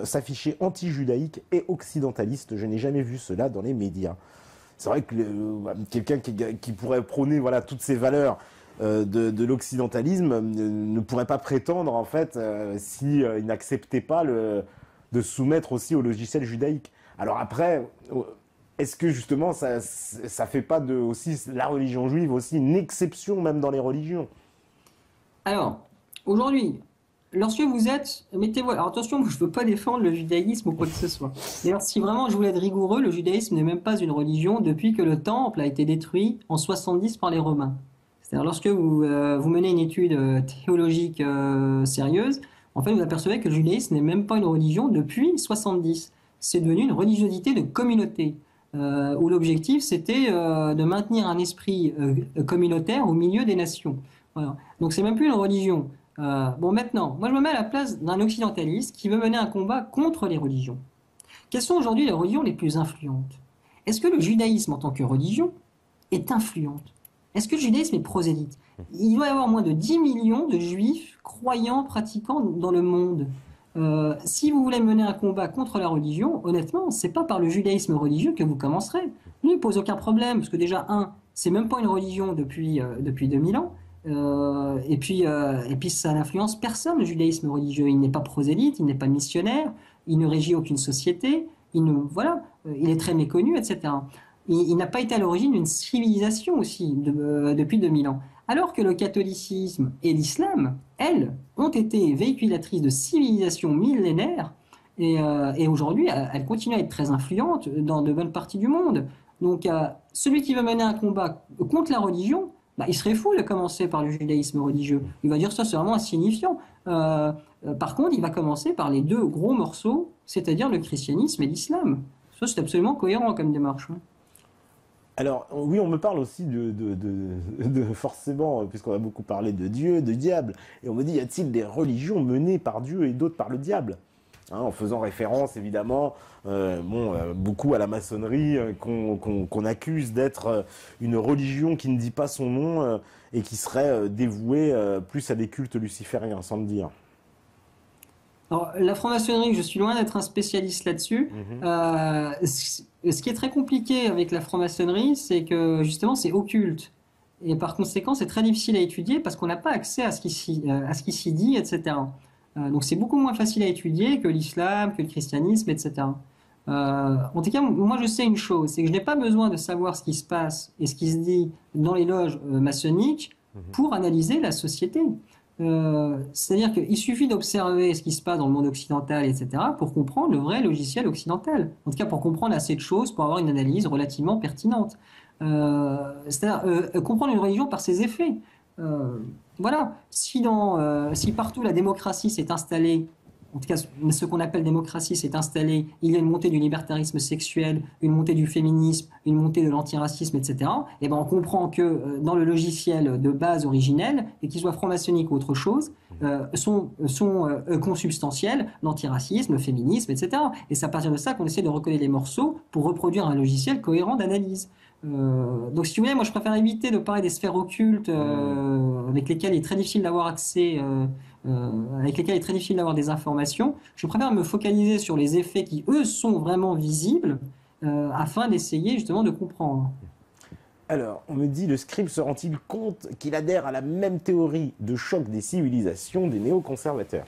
s'afficher anti-judaïque et occidentaliste. Je n'ai jamais vu cela dans les médias. C'est vrai que quelqu'un qui pourrait prôner voilà, toutes ces valeurs de l'occidentalisme ne pourrait pas prétendre, en fait, s'il n'acceptait pas de se soumettre aussi au logiciel judaïque. Alors après, est-ce que justement ça fait pas de aussi la religion juive aussi une exception même dans les religions? Alors, aujourd'hui, lorsque vous êtes, mettez-vous. Alors attention, moi, je ne veux pas défendre le judaïsme ou quoi que ce soit. D'ailleurs, si vraiment je voulais être rigoureux, le judaïsme n'est même pas une religion depuis que le temple a été détruit en 70 par les Romains. C'est-à-dire, lorsque vous menez une étude théologique sérieuse, en fait, vous apercevez que le judaïsme n'est même pas une religion depuis 70. C'est devenu une religiosité de communauté, où l'objectif, c'était de maintenir un esprit communautaire au milieu des nations. Voilà. Donc, c'est même plus une religion. Bon, maintenant, moi je me mets à la place d'un occidentaliste qui veut mener un combat contre les religions. Quelles sont aujourd'hui les religions les plus influentes? Est-ce que le judaïsme en tant que religion est influente? Est-ce que le judaïsme est prosélyte? Il doit y avoir moins de 10 millions de juifs croyants, pratiquants dans le monde. Si vous voulez mener un combat contre la religion, honnêtement, c'est pas par le judaïsme religieux que vous commencerez. Lui, il pose aucun problème, parce que déjà, c'est même pas une religion depuis 2000 ans. Et puis ça n'influence personne, le judaïsme religieux. Il n'est pas prosélyte, il n'est pas missionnaire, il ne régit aucune société, il est très méconnu, etc. Il n'a pas été à l'origine d'une civilisation aussi depuis 2000 ans. Alors que le catholicisme et l'islam, elles, ont été véhiculatrices de civilisations millénaires et aujourd'hui, elles continuent à être très influentes dans de bonnes parties du monde. Donc celui qui veut mener un combat contre la religion, il serait fou de commencer par le judaïsme religieux. Il va dire ça, c'est vraiment insignifiant. Par contre, il va commencer par les deux gros morceaux, c'est-à-dire le christianisme et l'islam. Ça, c'est absolument cohérent comme démarche. Alors, oui, on me parle aussi de forcément, puisqu'on a beaucoup parlé de Dieu, de diable, et on me dit, y a-t-il des religions menées par Dieu et d'autres par le diable? En faisant référence, évidemment, beaucoup à la maçonnerie, qu'on accuse d'être une religion qui ne dit pas son nom et qui serait dévouée plus à des cultes lucifériens, sans le dire. Alors, la franc-maçonnerie, je suis loin d'être un spécialiste là-dessus. Ce qui est très compliqué avec la franc-maçonnerie, c'est que justement, c'est occulte. Et par conséquent, c'est très difficile à étudier parce qu'on n'a pas accès à ce qui s'y dit, etc. Donc c'est beaucoup moins facile à étudier que l'islam, que le christianisme, etc. En tout cas, moi je sais une chose, c'est que je n'ai pas besoin de savoir ce qui se passe et ce qui se dit dans les loges maçonniques pour analyser la société. C'est-à-dire qu'il suffit d'observer ce qui se passe dans le monde occidental, etc., pour comprendre le vrai logiciel occidental. En tout cas, pour comprendre assez de choses, pour avoir une analyse relativement pertinente. C'est-à-dire comprendre une religion par ses effets. Voilà. Si partout la démocratie s'est installée, en tout cas ce qu'on appelle démocratie s'est installé, il y a une montée du libertarisme sexuel, une montée du féminisme, une montée de l'antiracisme, etc., et ben on comprend que dans le logiciel de base originel, et qu'il soit franc-maçonnique ou autre chose, sont consubstantiels l'antiracisme, le féminisme, etc. Et c'est à partir de ça qu'on essaie de recoller les morceaux pour reproduire un logiciel cohérent d'analyse. Donc si vous voulez, moi je préfère éviter de parler des sphères occultes avec lesquelles il est très difficile d'avoir accès, avec lesquelles il est très difficile d'avoir des informations. Je préfère me focaliser sur les effets qui, eux, sont vraiment visibles afin d'essayer justement de comprendre. Alors, on me dit, le scribe se rend-il compte qu'il adhère à la même théorie de choc des civilisations des néoconservateurs?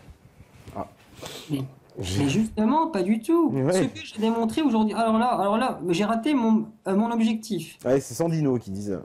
Mais Mais justement, pas du tout. Ce Ouais, que j'ai démontré aujourd'hui, alors là, j'ai raté mon objectif. ouais, c'est Sandino qui dit ça.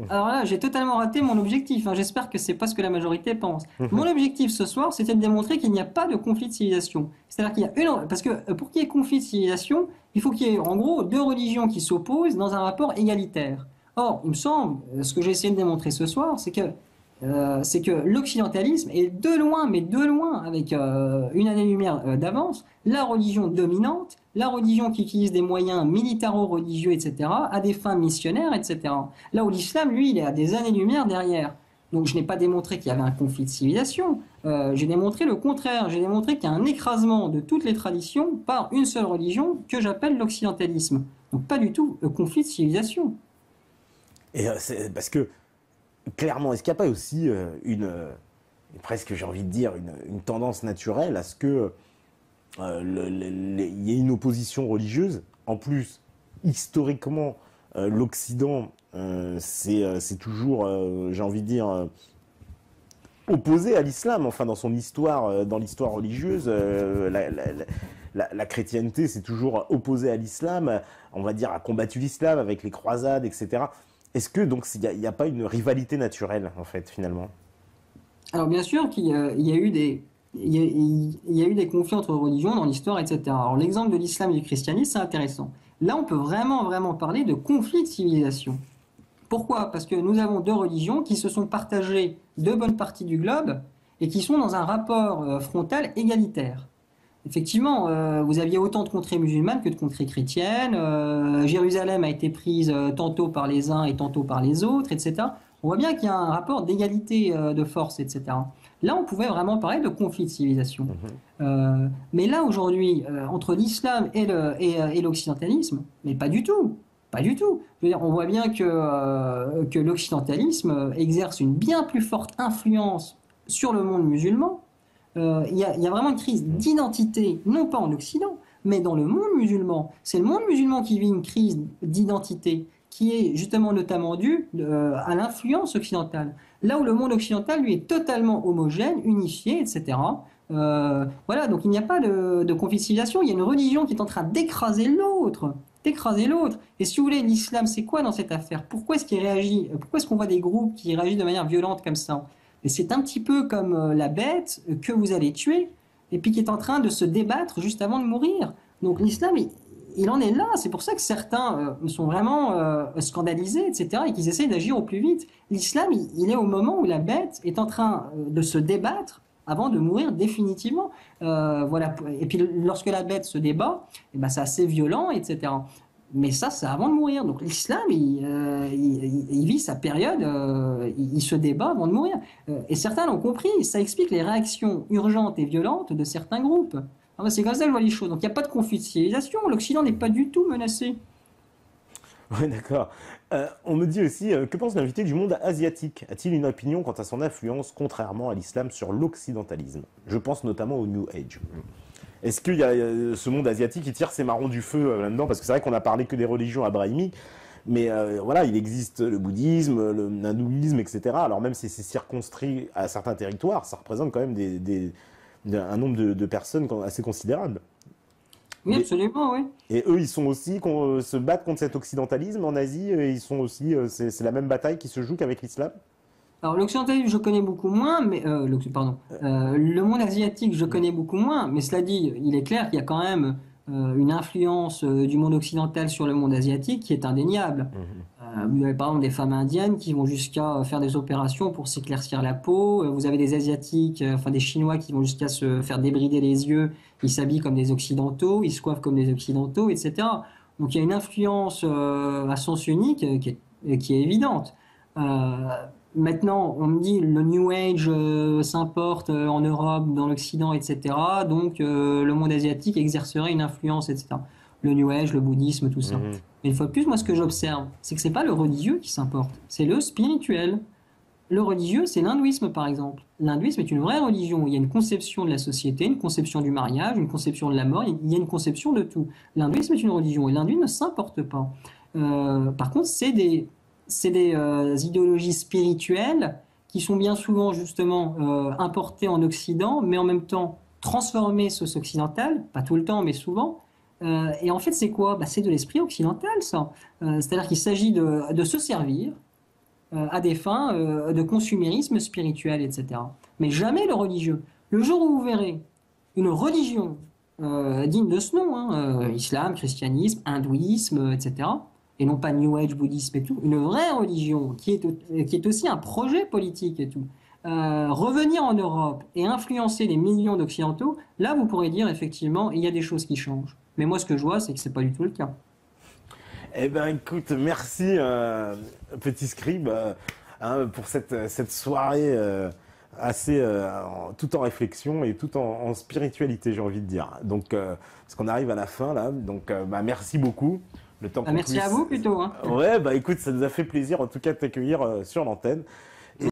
Alors là, j'ai totalement raté mon objectif, hein. J'espère que c'est pas ce que la majorité pense. Mon objectif ce soir, c'était de démontrer qu'il n'y a pas de conflit de civilisation. C'est-à-dire qu'il y a une... Parce que pour qu'il y ait conflit de civilisation, il faut qu'il y ait en gros deux religions qui s'opposent dans un rapport égalitaire. Or, il me semble, ce que j'ai essayé de démontrer ce soir, c'est que l'occidentalisme est de loin, mais de loin, avec une année-lumière d'avance, la religion dominante, la religion qui utilise des moyens militaro-religieux, etc., à des fins missionnaires, etc. Là où l'islam, lui, il est à des années-lumière derrière. Donc je n'ai pas démontré qu'il y avait un conflit de civilisation, j'ai démontré le contraire, j'ai démontré qu'il y a un écrasement de toutes les traditions par une seule religion que j'appelle l'occidentalisme. Donc pas du tout conflit de civilisation. Et c'est parce que, clairement, est-ce qu'il n'y a pas aussi presque j'ai envie de dire, une tendance naturelle à ce que il y ait une opposition religieuse? En plus, historiquement, l'Occident, c'est toujours, j'ai envie de dire, opposé à l'islam. Enfin, dans son histoire, dans l'histoire religieuse, la chrétienté s'est toujours opposée à l'islam. On va dire, a combattu l'islam avec les croisades, etc. Est-ce que donc il n'y a pas une rivalité naturelle en fait finalement? Alors bien sûr qu'il y a eu il y a eu des conflits entre religions dans l'histoire, etc. Alors l'exemple de l'islam et du christianisme, c'est intéressant. Là, on peut vraiment, vraiment parler de conflit de civilisation. Pourquoi? Parce que nous avons deux religions qui se sont partagées de bonnes parties du globe et qui sont dans un rapport frontal égalitaire. Effectivement, vous aviez autant de contrées musulmanes que de contrées chrétiennes. Jérusalem a été prise tantôt par les uns et tantôt par les autres, etc. On voit bien qu'il y a un rapport d'égalité de force, etc. Là, on pouvait vraiment parler de conflit de civilisation. Mhm. Mais là, aujourd'hui, entre l'islam et l'occidentalisme, mais pas du tout. Pas du tout. Je veux dire, on voit bien que l'occidentalisme exerce une bien plus forte influence sur le monde musulman. Il y a vraiment une crise d'identité, non pas en Occident, mais dans le monde musulman. C'est le monde musulman qui vit une crise d'identité, qui est justement notamment due à l'influence occidentale. Là où le monde occidental, lui, est totalement homogène, unifié, etc. Voilà, donc il n'y a pas de conflit de civilisation, il y a une religion qui est en train d'écraser l'autre. D'écraser l'autre. Et si vous voulez, l'islam, c'est quoi dans cette affaire? Pourquoi est-ce qu'il réagit? Pourquoi est-ce qu'on voit des groupes qui réagissent de manière violente comme ça? Et c'est un petit peu comme la bête que vous allez tuer et puis qui est en train de se débattre juste avant de mourir. Donc l'islam, il en est là. C'est pour ça que certains sont vraiment scandalisés, etc. et qu'ils essayent d'agir au plus vite. L'islam, il est au moment où la bête est en train de se débattre avant de mourir définitivement. Voilà. Et puis lorsque la bête se débat, eh ben, c'est assez violent, etc. Mais ça, c'est avant de mourir. Donc l'islam, il vit sa période, il se débat avant de mourir. Et certains l'ont compris, ça explique les réactions urgentes et violentes de certains groupes. Ah ben, c'est comme ça que je vois les choses. Donc il n'y a pas de conflit de civilisation, l'Occident n'est pas du tout menacé. Ouais, d'accord. On me dit aussi, que pense l'invité du monde asiatique? A-t-il une opinion quant à son influence, contrairement à l'islam, sur l'occidentalisme? Je pense notamment au New Age. Est-ce qu'il y a ce monde asiatique qui tire ses marrons du feu là-dedans? Parce que c'est vrai qu'on a parlé que des religions abrahamiques, mais voilà, il existe le bouddhisme, l'hindouisme, etc. Alors même si c'est circonscrit à certains territoires, ça représente quand même un nombre de personnes assez considérable. Oui, Mais, absolument, oui. et eux, ils sont aussi, se battent contre cet occidentalisme en Asie, et ils sont aussi, c'est la même bataille qui se joue qu'avec l'islam? Alors l'occidentalisme, je connais beaucoup moins, mais pardon, le monde asiatique, je connais beaucoup moins. Mais cela dit, il est clair qu'il y a quand même une influence du monde occidental sur le monde asiatique qui est indéniable. Mhm. Vous avez par exemple des femmes indiennes qui vont jusqu'à faire des opérations pour s'éclaircir la peau. Vous avez des asiatiques, enfin des Chinois qui vont jusqu'à se faire débrider les yeux. Ils s'habillent comme des occidentaux, ils se coiffent comme des occidentaux, etc. Donc il y a une influence à sens unique qui est évidente. Euh, Maintenant, on me dit le New Age s'importe en Europe, dans l'Occident, etc. Donc le monde asiatique exercerait une influence, etc. Le New Age, le bouddhisme, tout ça. Mhm. Mais une fois de plus, moi, ce que j'observe, c'est que c'est pas le religieux qui s'importe, c'est le spirituel. Le religieux, c'est l'hindouisme, par exemple. L'hindouisme est une vraie religion. Il y a une conception de la société, une conception du mariage, une conception de la mort. Il y a une conception de tout. L'hindouisme est une religion et l'hindouisme ne s'importe pas. Par contre, c'est des idéologies spirituelles qui sont bien souvent justement importées en Occident, mais en même temps transformer sauce occidentale, pas tout le temps, mais souvent. Et en fait, c'est quoi? Bah, c'est de l'esprit occidental, ça. C'est-à-dire qu'il s'agit de se servir à des fins de consumérisme spirituel, etc. Mais jamais le religieux. Le jour où vous verrez une religion digne de ce nom, hein, islam, christianisme, hindouisme, etc., et non pas New Age, bouddhisme et tout, une vraie religion qui est aussi un projet politique et tout, revenir en Europe et influencer des millions d'Occidentaux, là vous pourrez dire effectivement il y a des choses qui changent. Mais moi ce que je vois c'est que c'est pas du tout le cas. Eh ben écoute, merci petit scribe hein, pour cette soirée assez tout en réflexion et tout en spiritualité, j'ai envie de dire. Donc parce qu'on arrive à la fin là, donc bah, merci beaucoup. Le temps qu'on Merci à puisse... vous plutôt. Hein. Ouais, bah écoute, ça nous a fait plaisir en tout cas de t'accueillir sur l'antenne.